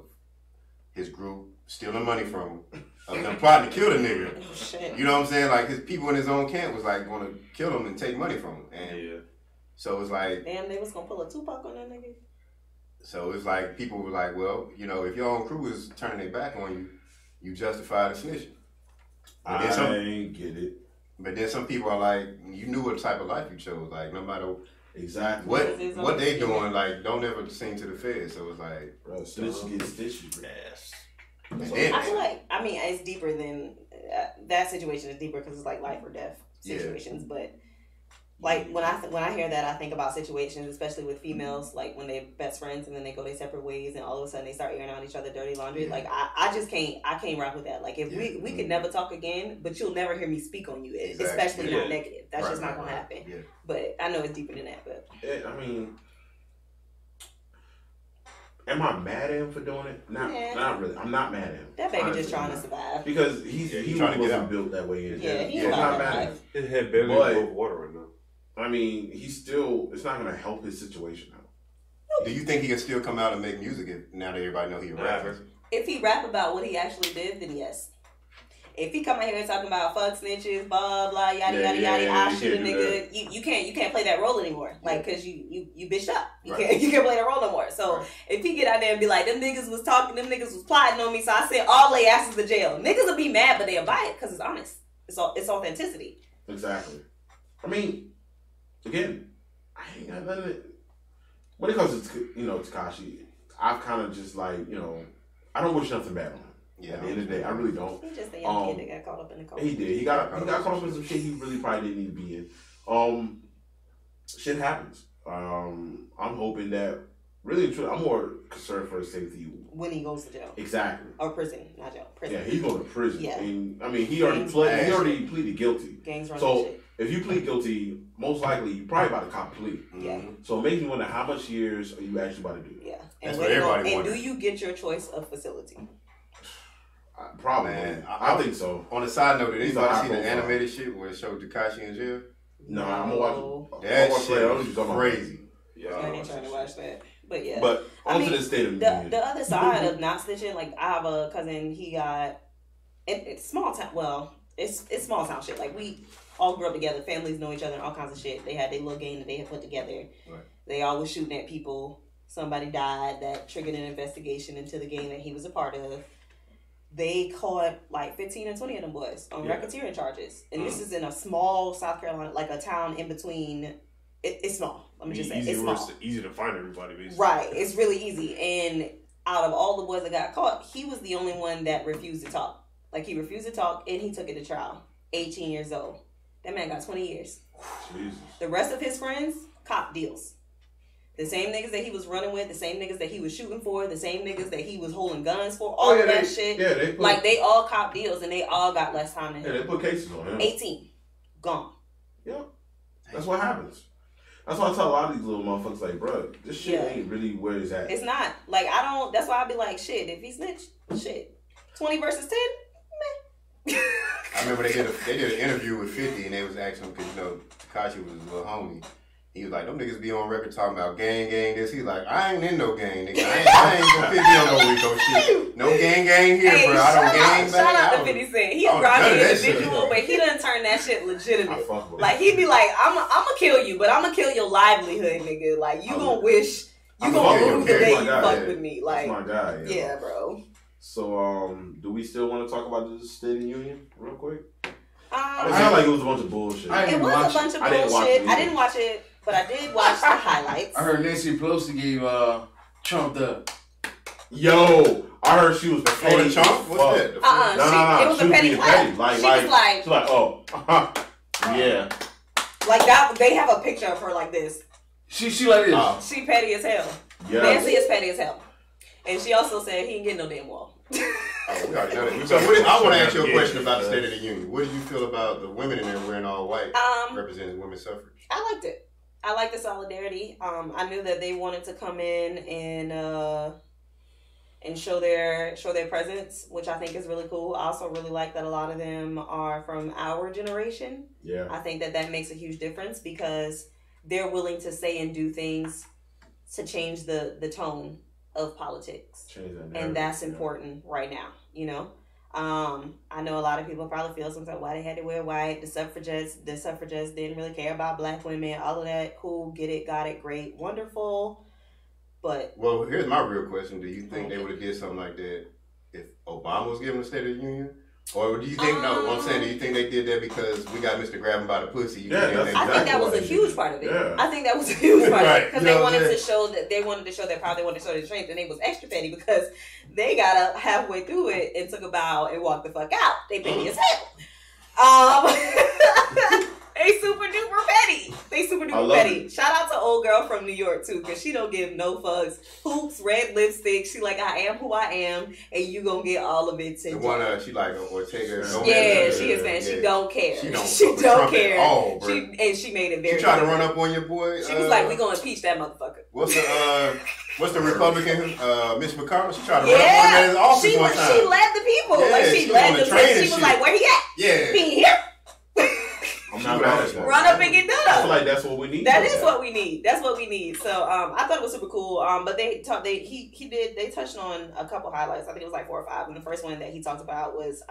his group stealing money from them plotting to kill the nigga. Oh, shit. You know what I'm saying? Like his people in his own camp was like going to kill him and take money from him. And so it's like, damn, they was gonna pull a Tupac on that nigga. So it's like people were like, well, you know, if your own crew is turning their back on you, you justify the snitching. I get it. But then some people are like, you knew what type of life you chose. Like, no matter exactly what they doing, like, don't ever sing to the feds. So it's like, bro, snitch get stitched. Yes. I feel like, I mean, it's deeper than that situation is deeper because it's like life or death situations. Yeah. But like when I hear that, I think about situations, especially with females, like when they're best friends and then they go their separate ways, and all of a sudden they start airing out each other dirty laundry. Yeah. Like I just can't rock with that. Like if we could never talk again, but you'll never hear me speak on you, especially not negative. That's just not gonna happen. Yeah. But I know it's deeper than that. But I mean, am I mad at him for doing it? Not really. I'm not mad at him. That baby just trying to survive because he wasn't built that way. He's not mad at him. His head barely above water right now. I mean, it's not going to help his situation out. Do you think he can still come out and make music now that everybody know he a rapper? If he rap about what he actually did, then yes. If he come out here talking about fuck snitches, blah blah yada yada yada, I shoot a nigga, you can't play that role anymore, like because you bitched up, you can't play that role no more. So if he get out there and be like, them niggas was talking, them niggas was plotting on me, so I sent all they asses to jail. Niggas will be mad, but they'll buy it because it's honest, it's authenticity. Exactly. I mean. Again, I ain't got nothing. When it comes to Tekashi, I've kind of just like I don't wish nothing bad on him. Yeah. At the end of the day, I really don't. He's just a young kid that got caught up in the culture. He did. He got caught up in some shit he really probably didn't need to be in. Shit happens. I'm hoping that really, truly, I'm more concerned for his safety when he goes to jail. Exactly. Or prison, not jail. Prison. Yeah, he's going to prison. Yeah. And, I mean, he already pleaded guilty. Gangs run so shit. If you plead guilty, most likely you probably about to cop plea. Yeah. So it makes me wonder how much years are you actually about to do? Yeah. That's what everybody wants. And do you get your choice of facility? Probably. Man, I think so. On a side note, did anybody see the animated shit where it showed Tekashi in jail? No, I'm gonna watch it. That shit is crazy. Yeah, I ain't trying to watch that. But yeah. But onto the state of the other side of not snitching, like I have a cousin, he got it's small town. Well, it's small town shit. Like we all grew up together, families know each other and all kinds of shit. They had their little game that they had put together. Right. They all was shooting at people. Somebody died that triggered an investigation into the game that he was a part of. They caught like 15 or 20 of them boys on racketeering charges. And this is in a small South Carolina, like a town in between. It's small. Let me just say, it's small. Easy to find everybody, basically. Right. It's really easy. And out of all the boys that got caught, he was the only one that refused to talk. Like, he refused to talk, and he took it to trial. 18 years old. That man got 20 years. Jesus. The rest of his friends, cop deals. The same niggas that he was running with, the same niggas that he was shooting for, the same niggas that he was holding guns for, all of that shit. Yeah, they all cop deals, and they all got less time than him. Yeah, they put cases on him. 18. Gone. Yeah. That's what happens. That's why I tell a lot of these little motherfuckers, like, bro, this shit ain't really where it's at. It's not. Like, that's why I be like, shit, if he snitch, shit. 20 versus 10? Meh. I remember they did an interview with 50, and they was asking him, because, Tekashi was a little homie. He was like, them niggas be on record talking about gang this. He's like, I ain't in no gang, nigga. I ain't gonna 50 on no Rico shit. No gang here, bro. I don't gang back. Shout out to 50 Cent. He a grimy individual, but he done turned that shit legitimate. Like, he be like, I'm gonna kill you, but I'm gonna kill your livelihood, nigga. Like, you gonna wish, you gonna lose the day you fuck with me. Like, that's my guy. Yeah, bro. So, do we still want to talk about the State of the Union real quick? It sounded like it was a bunch of bullshit. It was a bunch of bullshit. I didn't watch it. But I did watch the highlights. I heard Nancy Pelosi gave Trump the. Yo, I heard she was the petty Trump. What's that? No. It was a petty clap. She was like, oh, yeah. Like that. They have a picture of her like this. She like this. She petty as hell. Yes. Nancy is petty as hell. And she also said he ain't getting no damn wall. We already know that. So I want to ask you a question about the State of the Union. What do you feel about the women in there wearing all white, representing women's suffrage? I liked it. I like the solidarity. I knew that they wanted to come in and show their presence, which I think is really cool. I also really like that a lot of them are from our generation. Yeah. I think that makes a huge difference because they're willing to say and do things to change the tone of politics. And that's important right now, I know a lot of people probably feel sometimes why they had to wear white. The suffragettes didn't really care about black women. All of that, cool, get it, got it, great, wonderful. But well, here's my real question: do you think they would have did something like that if Obama was given a State of the Union? Or do you think, no, what I'm saying, do you think they did that because we got Mr. Grabbing by the pussy? I think that was a huge part of it. Yeah. I think that was a huge part of it. Because they wanted to show that their power, they wanted to show their strength, and they was extra petty because they got up halfway through it and took a bow and walked the fuck out. They petty as hell. They super duper petty. Petty. Shout out to old girl from New York too, because she don't give no fucks. Hoops, red lipstick. She like, I am who I am, and you gonna get all of it. The one she like Ortega. Yeah, she is man. She don't care. She don't care. All, she made it very. She tried to run up on your boy. She was like, we gonna impeach that motherfucker. What's the Republican? Mitch McConnell. She tried to run up on him in his office one time. She led the people. Yeah, like she led the train. She was like, where he at? Yeah. He here. I'm not mad at that. Run up and get done. I feel like that's what we need. That is what we need. That's what we need. So I thought it was super cool. But they touched on a couple highlights. I think it was like 4 or 5. And the first one that he talked about was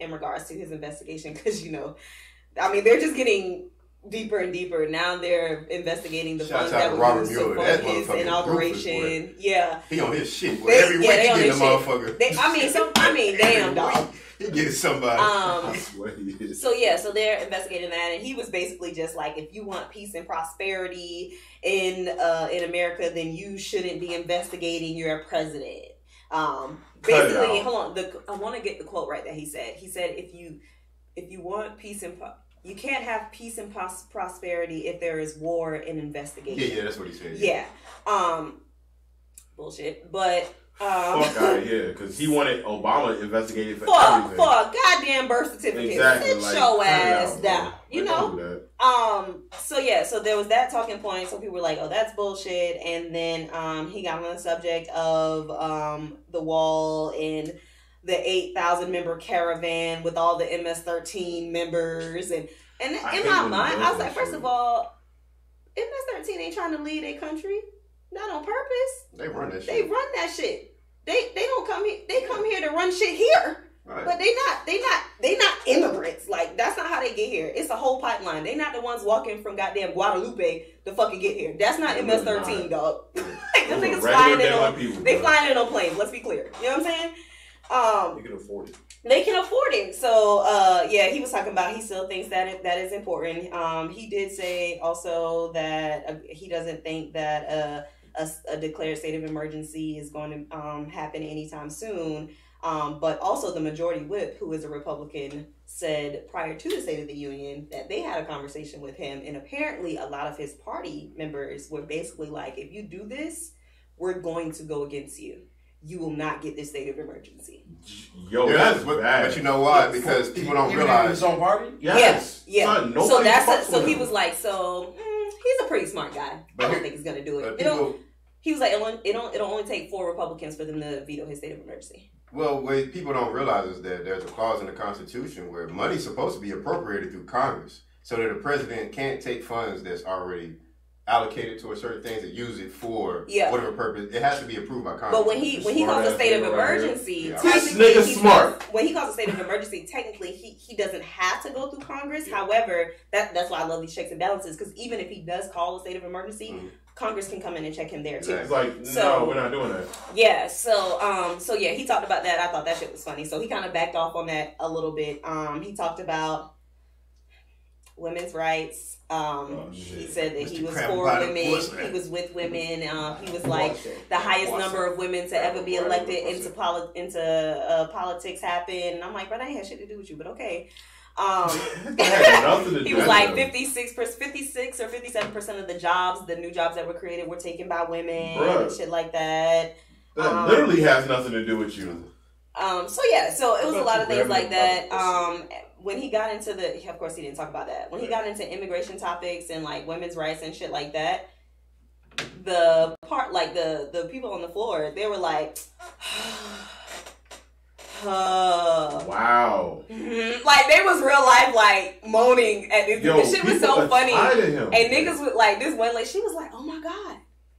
in regards to his investigation, because they're just getting deeper and deeper. Now they're investigating the funds that were used to fund his inauguration. Yeah, he on his shit. Every week he getting a motherfucker. Damn dog. He gets somebody. So they're investigating that, and he was basically just like, if you want peace and prosperity in America, then you shouldn't be investigating your president. Basically, hold on. I want to get the quote right that he said. He said, if you want peace and you can't have peace and prosperity if there is war and investigation. Yeah, that's what he said. Yeah. Bullshit, but. Fuck out of here, because he wanted Obama investigated for everything. For a goddamn birth certificate. Exactly. Sit your ass down. You know? So there was that talking point. So people were like, oh, that's bullshit. And then he got on the subject of the wall and the 8,000 member caravan with all the MS-13 members. And in my mind, I was like, first of all, MS-13 ain't trying to lead a country. Not on purpose. They run that shit. They don't come here. They come here to run shit here. Right. But they not immigrants. Like, that's not how they get here. It's a whole pipeline. They not the ones walking from goddamn Guadalupe to fucking get here. That's not MS-13, dog. Like, them niggas flying in on planes. Let's be clear. You know what I'm saying? They can afford it. They can afford it. So, he was talking about he still thinks that is important. He did say also that he doesn't think that a declared state of emergency is going to happen anytime soon. But also the majority whip, who is a Republican, said prior to the State of the Union that they had a conversation with him. And apparently a lot of his party members were basically like, if you do this, we're going to go against you. You will not get this state of emergency. Yo, that's bad. But you know why? Because people don't realize his own party. Yes. Yeah. Son, so he was like, he's a pretty smart guy. I don't think he's gonna do it. He was like, it'll only take 4 Republicans for them to veto his state of emergency. Well, what people don't realize is that there's a clause in the Constitution where money's supposed to be appropriated through Congress, so that the president can't take funds that's already allocated to a certain things and use it for whatever purpose. It has to be approved by Congress. But when he calls a state of emergency, this nigga's smart. When he calls a state of emergency, technically he doesn't have to go through Congress. Yeah. However, that's why I love these checks and balances, because even if he does call a state of emergency, Congress can come in and check him there too. It's like, no, we're not doing that. Yeah, so he talked about that. I thought that shit was funny. So he kind of backed off on that a little bit. He talked about women's rights. He said that he was for women. He was with women. He was like the highest number of women to ever be elected into politics happened. And I'm like, bro, that ain't had shit to do with you, but okay. He was like 56 or 57% of the jobs, the new jobs that were created, were taken by women and shit like that. That literally has nothing to do with you. So it was a lot of things like that. When he got into of course he didn't talk about that. When he got into immigration topics and like women's rights and shit like that, the people on the floor, they were like, wow. Like they was real life like moaning at this. This shit was so funny. And niggas was like, this one lady, she was like, oh my God,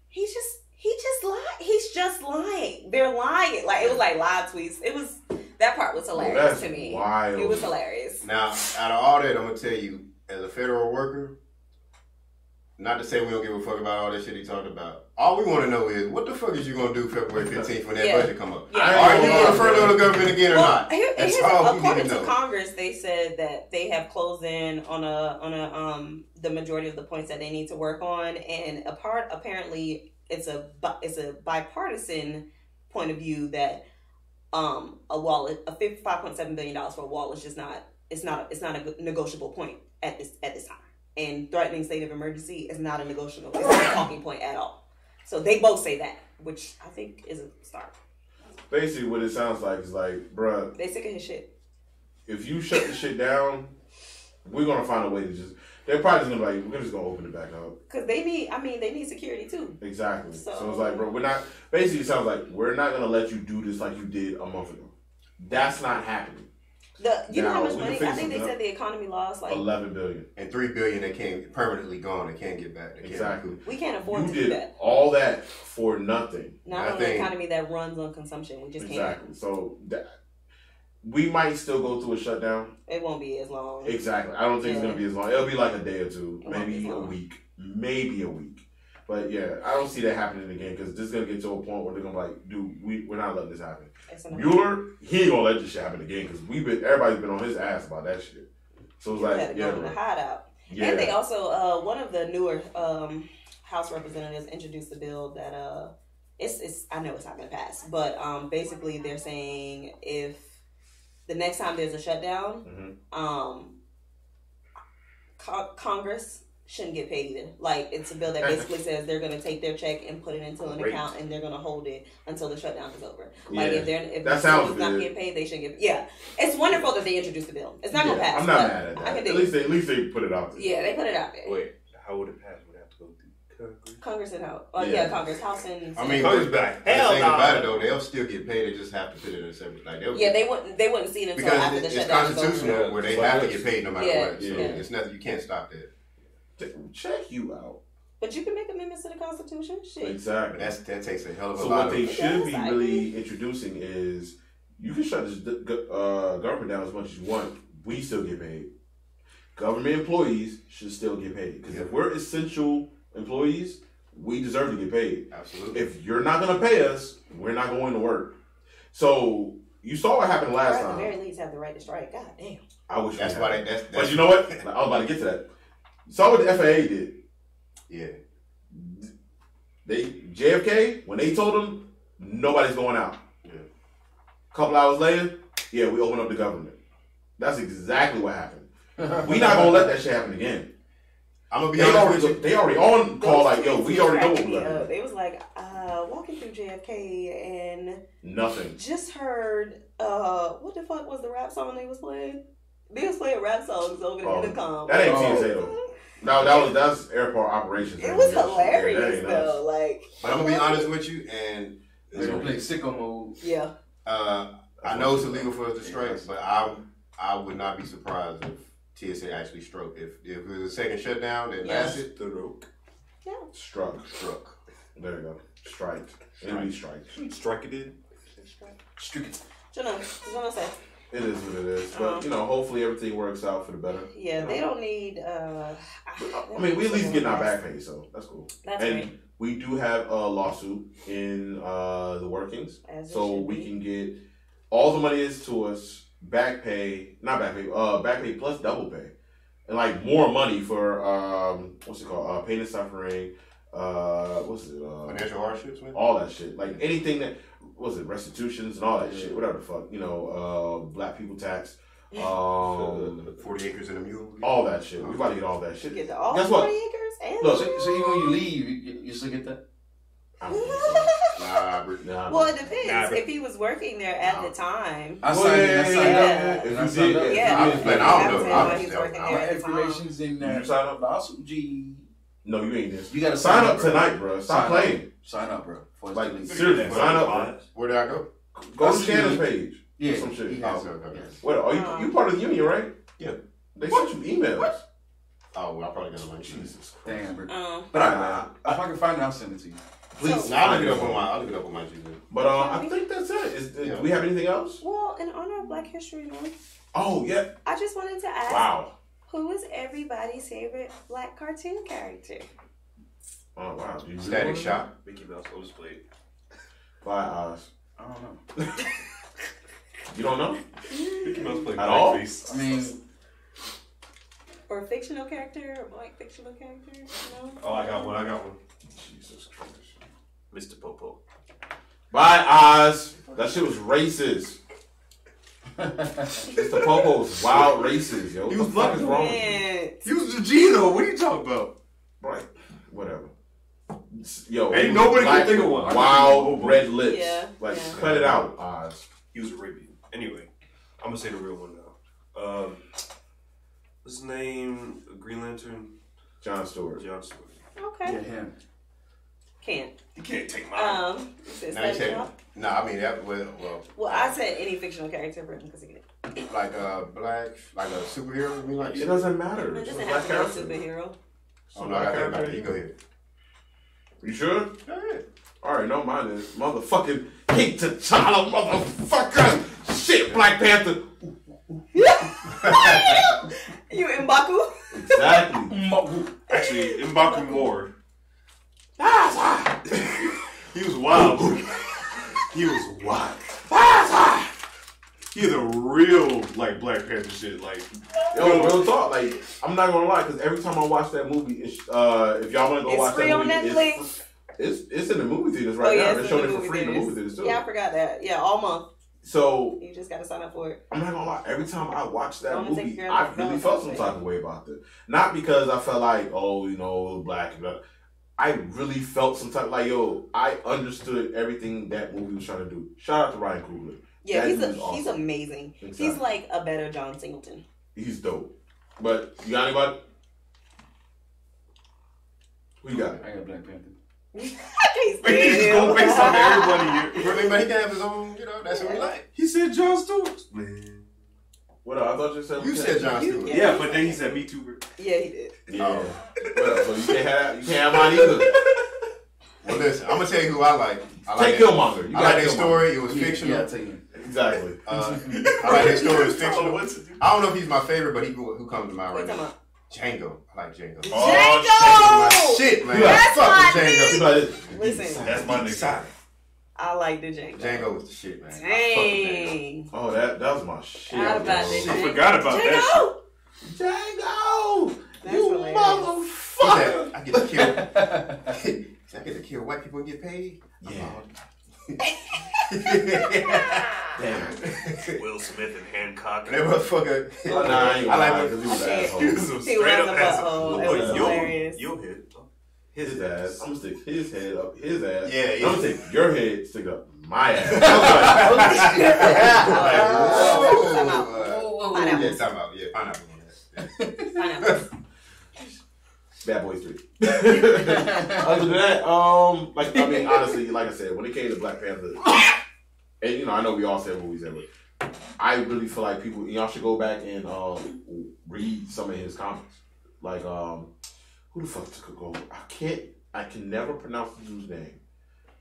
he just lied. He's just lying. They're lying. Like it was like live tweets. That part was hilarious to me. Wild. It was hilarious. Now, out of all that, I'm gonna tell you, as a federal worker, not to say we don't give a fuck about all that shit he talked about. All we want to know is, what the fuck is you going to do February 15th when that budget come up? Yeah. Are you going to furlough the government again or not? That's all we need according to know. to Congress, they said that they have closed in on the majority of the points that they need to work on, and apparently it's a bipartisan point of view that a $55.7 billion for a wall is just not a negotiable point at this time. And threatening state of emergency is not a negotiable. It's not a talking point at all. So they both say that, which I think is a start. Basically, what it sounds like is like, bruh, they sick of his shit. If you shut the shit down, we're gonna find a way to just. They're probably just gonna be like, we're just gonna open it back up. Because they need security too. Exactly. So it's like, bro, we're not. Basically, it sounds like we're not gonna let you do this like you did a month ago. That's not happening. You know how much money? I think they said the economy lost like $11 billion and $3 billion that can't permanently gone. They can't get back. Exactly. We can't afford to do that. All that for nothing. Not on an economy that runs on consumption. We just can't. Exactly. So we might still go through a shutdown. It won't be as long. Exactly. I don't think it's gonna be as long. It'll be like a day or two, maybe a week, maybe a week. But yeah, I don't see that happening again because this is gonna get to a point where they're gonna be like, dude, we're not letting this happen. Mueller, he ain't gonna let this shit happen again because everybody's been on his ass about that shit. So it's like, yeah, in the hideout. Yeah. And they also, one of the newer House representatives introduced a bill that it's I know it's not gonna pass, but basically they're saying if the next time there's a shutdown, Congress shouldn't get paid either. Like, it's a bill that basically says they're going to take their check and put it into an account and they're going to hold it until the shutdown is over. Like, if the someone's not getting paid, they shouldn't get. Yeah, it's wonderful that they introduced the bill. It's not going to pass. I'm not mad at that. At least they put it out there. Yeah, they put it out there. Wait, how would it pass? Would it have to go through Congress and House? Oh yeah, Congress, House and. I mean, Congress back. Hell no. About it though, they'll still get paid. They just have to put it in a separate. Like they wouldn't see it until after the shutdown is over. Because it's constitutional where they have to get paid no matter what. So it's nothing. You can't stop that. Check you out. But you can make amendments to the Constitution. Shit. Exactly. That takes a hell of a lot. So what they should be really introducing is you can shut this government down as much as you want. We still get paid. Government employees should still get paid because if we're essential employees, we deserve to get paid. Absolutely. If you're not going to pay us, we're not going to work. So you saw what happened last time. At the very least, have the right to strike. God damn. I wish that's why. But you know what? I was about to get to that. You saw what the FAA did. Yeah. JFK, when they told them, nobody's going out. Yeah. A couple hours later, we open up the government. That's exactly what happened. We not going to let that shit happen again. I'm going to be honest. They already on call like, yo, we already know what we're doing. They was like, walking through JFK and... Nothing. Just heard, what the fuck was the rap song they was playing? They was playing rap songs over the intercom. That ain't TSA though. No, that's airport operations. It was hilarious though. Like, but I'm gonna be honest with you, and they're gonna play sicko mode. Yeah. I know it's illegal for us to strike, but I would not be surprised if TSA actually struck. If it was a second shutdown that lasted, yeah, struck. There you go. Strike. It'll be strike. Strike it in. Strike it. What I say? It is what it is, but hopefully everything works out for the better. Yeah, they don't need. I mean, we at least getting our back pay, so that's cool. That's and we do have a lawsuit in the workings, so we can get all the money is to us back pay plus double pay, and like more money for what's it called? Pain and suffering. Financial hardships, man? All that shit, like anything that. Restitutions and all that shit, whatever the fuck, black people tax, 40 acres and a mule, all that shit. We about to get all that shit. Get all 40 acres and look. So even when you leave, you still get that? I don't think so. Nah. Well, it depends. If he was working there at the time, I signed up. If you did, I don't know. Our information's in there. You sign up? Lawsuit G. No, you ain't this. You gotta sign up tonight, bro. Stop playing. Sign up, bro. Like seriously, sign up. Bro. Where did I go? Go to Shannon's page. Yeah, some shit. Okay. What are you part of the union, right? Yeah. They sent you emails. What? Oh, well, I probably got my Jesus Christ. Damn, bro. But if I can find it, I'll send it to you. Please. I'll look it up on my Gmail. But I think that's it. Do we have anything else? Well, in honor of Black History Month. Oh yeah. I just wanted to ask. Wow. Who is everybody's favorite Black cartoon character? Oh wow. Static Shock. Mickey Mouse always played. Black Eyes. I don't know. You don't know? Mickey Mouse played At all? blackface. I mean, Or a fictional character, or black fictional character, you know? Oh, I got one. Jesus Christ. Mr. Popo. Black Eyes. That shit was racist. Mr. Popo was wild racist, yo. He What was the fuck is black. wrong with you? He was Gino. What are you talking about? Right. Whatever. Yo, Ain't nobody black, can think of one. Wild red lips. Yeah, Like, yeah. cut it out, Oz. He was Arabian. Anyway, I'm gonna say the real one now. What's his name? Green Lantern. John Stewart. John Stewart. Okay. yeah, him. Can't. You can't take mine. You said Now you Static said, Shock? no, I mean that. Well, Well, I said any fictional character for him because he like black, like a superhero. You mean like? It doesn't matter. it It's doesn't a have black to be a character. superhero. Oh no, I got that about it. You go ahead. You sure? Go ahead. Alright, no, mine is motherfucking King T'Challa, motherfucker. Shit, Black Panther. You M'Baku? Exactly. Actually, M'Baku Moore. Ah, He was wild. He was wild. He had a real like Black Panther shit. Like, Yo, real talk. Like, I'm not gonna lie, because every time I watch that movie, if y'all wanna go It's watch free that on movie, Netflix. it's in the movie theaters right now. They're it's showing in it for free in the movie theaters too. Yeah, I forgot that. Yeah, all month. So You just got to sign up for it. I'm not gonna lie. Every time I watch that Don't take movie, care of I that really Valentine's felt some Day. type of way about it. Not because I felt like, oh, you know, black. But I really felt some type like, yo, I understood everything that movie was trying to do. Shout out to Ryan Coogler. Yeah, That he's dude is awesome. he's amazing. Exactly. He's like a better John Singleton. He's dope. But you got anybody? Who you got? I got Black Panther. I can't he stand just go him. based off everybody here. But he can have his own. You know, that's what we like. He said John Stewart. Man. What else? I thought you said You said John Stewart. Yeah, but then he said Me Too. Yeah, he did. Yeah. What else? So you can't have mine either. Well, listen, I'm gonna tell you who I like. I like Take Killmonger. You I got like that Killmonger. story. It was fictional. Yeah, I'll take him. Exactly. I like that story. It's fictional. I don't know if he's my favorite, but who comes to mind What right you talking now? about? Django. I like Django. Django! My shit, man. That's Fuck my with Django. You like this? Listen, That's my nigga. I like the Django. Django was the shit, man. Dang. Oh, that was my shit. Forgot about bro. that. I forgot about that Django! Django! That's You hilarious. motherfucker! I get to kill. I get to kill white people and get paid. Yeah. Damn. shit. Will Smith and Hancock. That motherfucker. Oh, nah, I ain't I like gonna lie, when- 'cause he was an I asshole. He was a He straight was up a asshole. butthole. It was hilarious. You'll hit His ass. I'm gonna stick his head up his ass. Yeah, I'm gonna take your head, stick up my ass. Pineapples. Time out. Yeah, pineapple. Pineapples. Bad Boys 3. Other than that, honestly, like I said, when it came to Black Panther, and I know we all said what we said, but I really feel like y'all should go back and read some of his comics. Like, who the fuck took a go? I can never pronounce the dude's name,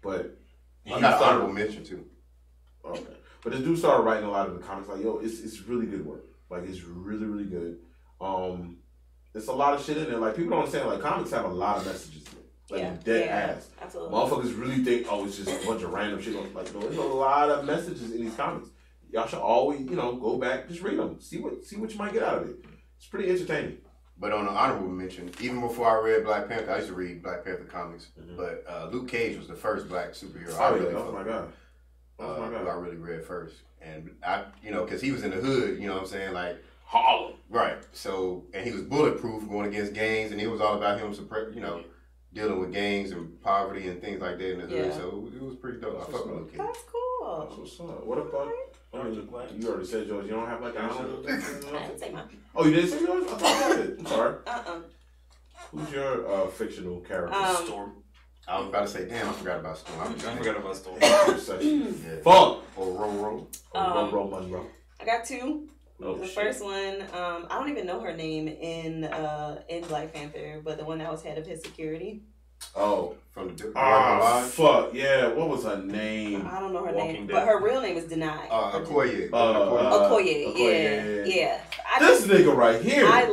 but I got an honorable mention too. Okay. But this dude started writing a lot of the comics. Like, yo, it's really good work. Like, it's really, really good. There's a lot of shit in there. Like, people don't understand, like, comics have a lot of messages in it. Like, dead ass. Absolutely. Motherfuckers really think, oh, it's just a bunch of random shit. Like, no, there's a lot of messages in these comics. Y'all should always, go back, just read them. See what you might get out of it. It's pretty entertaining. But on an honorable mention, even before I read Black Panther, I used to read Black Panther comics. Mm-hmm. But Luke Cage was the first black superhero Oh my God. who I really read first. And I, because he was in the hood, you know what I'm saying? Like, Harlem. right. So, and he was bulletproof going against gangs, and it was all about him, dealing with gangs and poverty and things like that in the hood. So it was pretty dope. I fuck with Luke Cage. That's cool. That's what's up. What about, you already said yours. You don't have like an honorable I didn't say mine. Oh, you didn't say yours? I thought you did. I'm sorry. Who's your fictional character? Storm. I was about to say, damn, I forgot about Storm. I forgot about Storm. Yeah. Fuck. Or Roro. Monroe Monroe. I got two. Oh, the shit. first one, I don't even know her name in Black Panther, but the one that was head of his security. Oh. From the fuck. Yeah, what was her name? I don't know her Walking name, Dead. but her real name is Denai. Okoye. Okoye, yeah. This nigga right here. I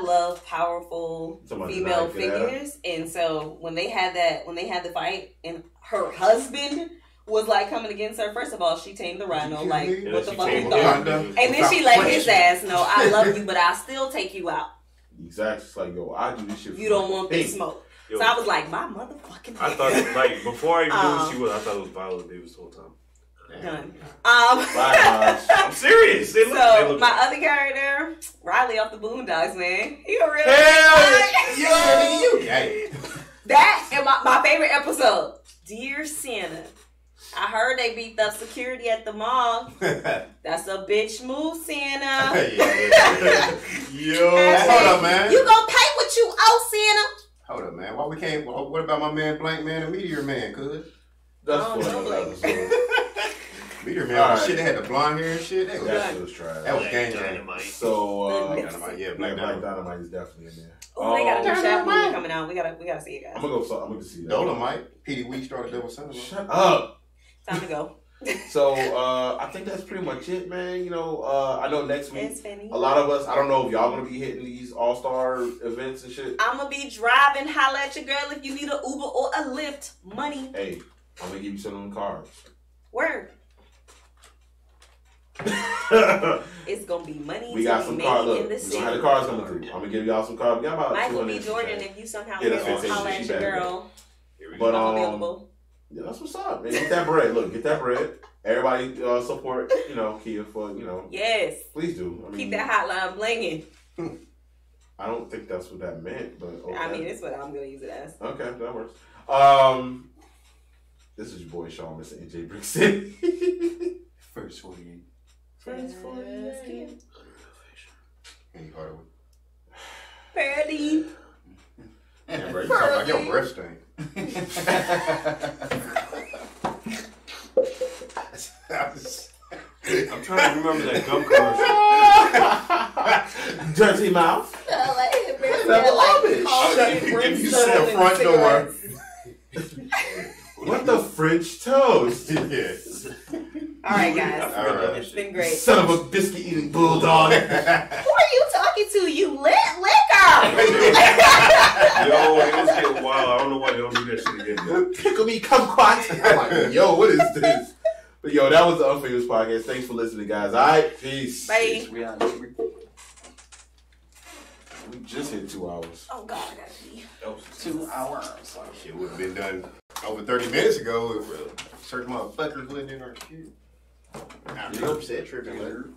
love powerful female figures, and so when they had the fight, and her husband was like coming against her. First of all, she tamed the rhino. Like, what the fuck you thought? And then she let his ass know, I love you, but I'll still take you out. Exactly. It's like, yo, I do this shit. You don't want this smoke. Yo, so I was like, my motherfucking. I thought, like, before I knew who she was, I thought it was Viola Davis the whole time. Done. I'm serious. So my other character, Riley off the Boondocks, man, he a real That and my favorite episode, Dear Santa. I heard they beat up security at the mall. That's a bitch move, Santa. Yo, hold up, man. You gonna pay what you owe, Santa? Hold up, man. Why we can't? What about my man Blank Man and Meteor Man? Cuz that's funny. Meteor Man, shit. They had the blonde hair and shit. That shit was trash. That was gang Dynamite. So Dynamite, yeah, Black Dynamite is definitely in there. Oh, they got a new Shaft movie coming out. We gotta see it, guys. I'm gonna see that. Dolomite. Petey Week started Double Cinema. Shut up. Time to go. So I think that's pretty much it, man. You know, I know next week a lot of us. I don't know if y'all gonna be hitting these all-star events and shit. I'm gonna be driving. Holla at your girl if you need an Uber or a Lyft. Money. Hey, I'm gonna give you some of them cars. Word. It's gonna be money. We got some cars. Look, we're gonna have the cars coming through. I'm gonna give y'all some cars. We got about Michael B. Jordan, if you somehow holla at your girl. But yeah, that's what's up, man. Get that bread. Look, get that bread. Everybody support, you know, Kia for, you know. Yes. Please do. I mean, keep that hotline blinging. I don't think that's what that meant, but okay. I mean, it's what I'm gonna use it as. Okay, that works. This is your boy Sean, Mr. NJ Brick City. First 48. First 48. Any harder one? Parody. Yeah, bro, you talking about your breath stink. I'm trying to remember that gum commercial. Dirty mouth. If you said the front door. What the French toast? Yes. All right, guys. All right. It's been great. Son of a biscuit eating bulldog. Who are you talking to? You liquor. Yo, it was getting wild. I don't know why they don't do that shit again. Pickle me kumquat. I'm like, yo, what is this? But yo, that was the Unfamous Podcast. Thanks for listening, guys. All right, peace. Bye. We just hit 2 hours. Oh God, I gotta pee. 2 hours. Shit would have been done over 30 minutes ago if certain motherfuckers lived in our shit. I'm upset tripping later.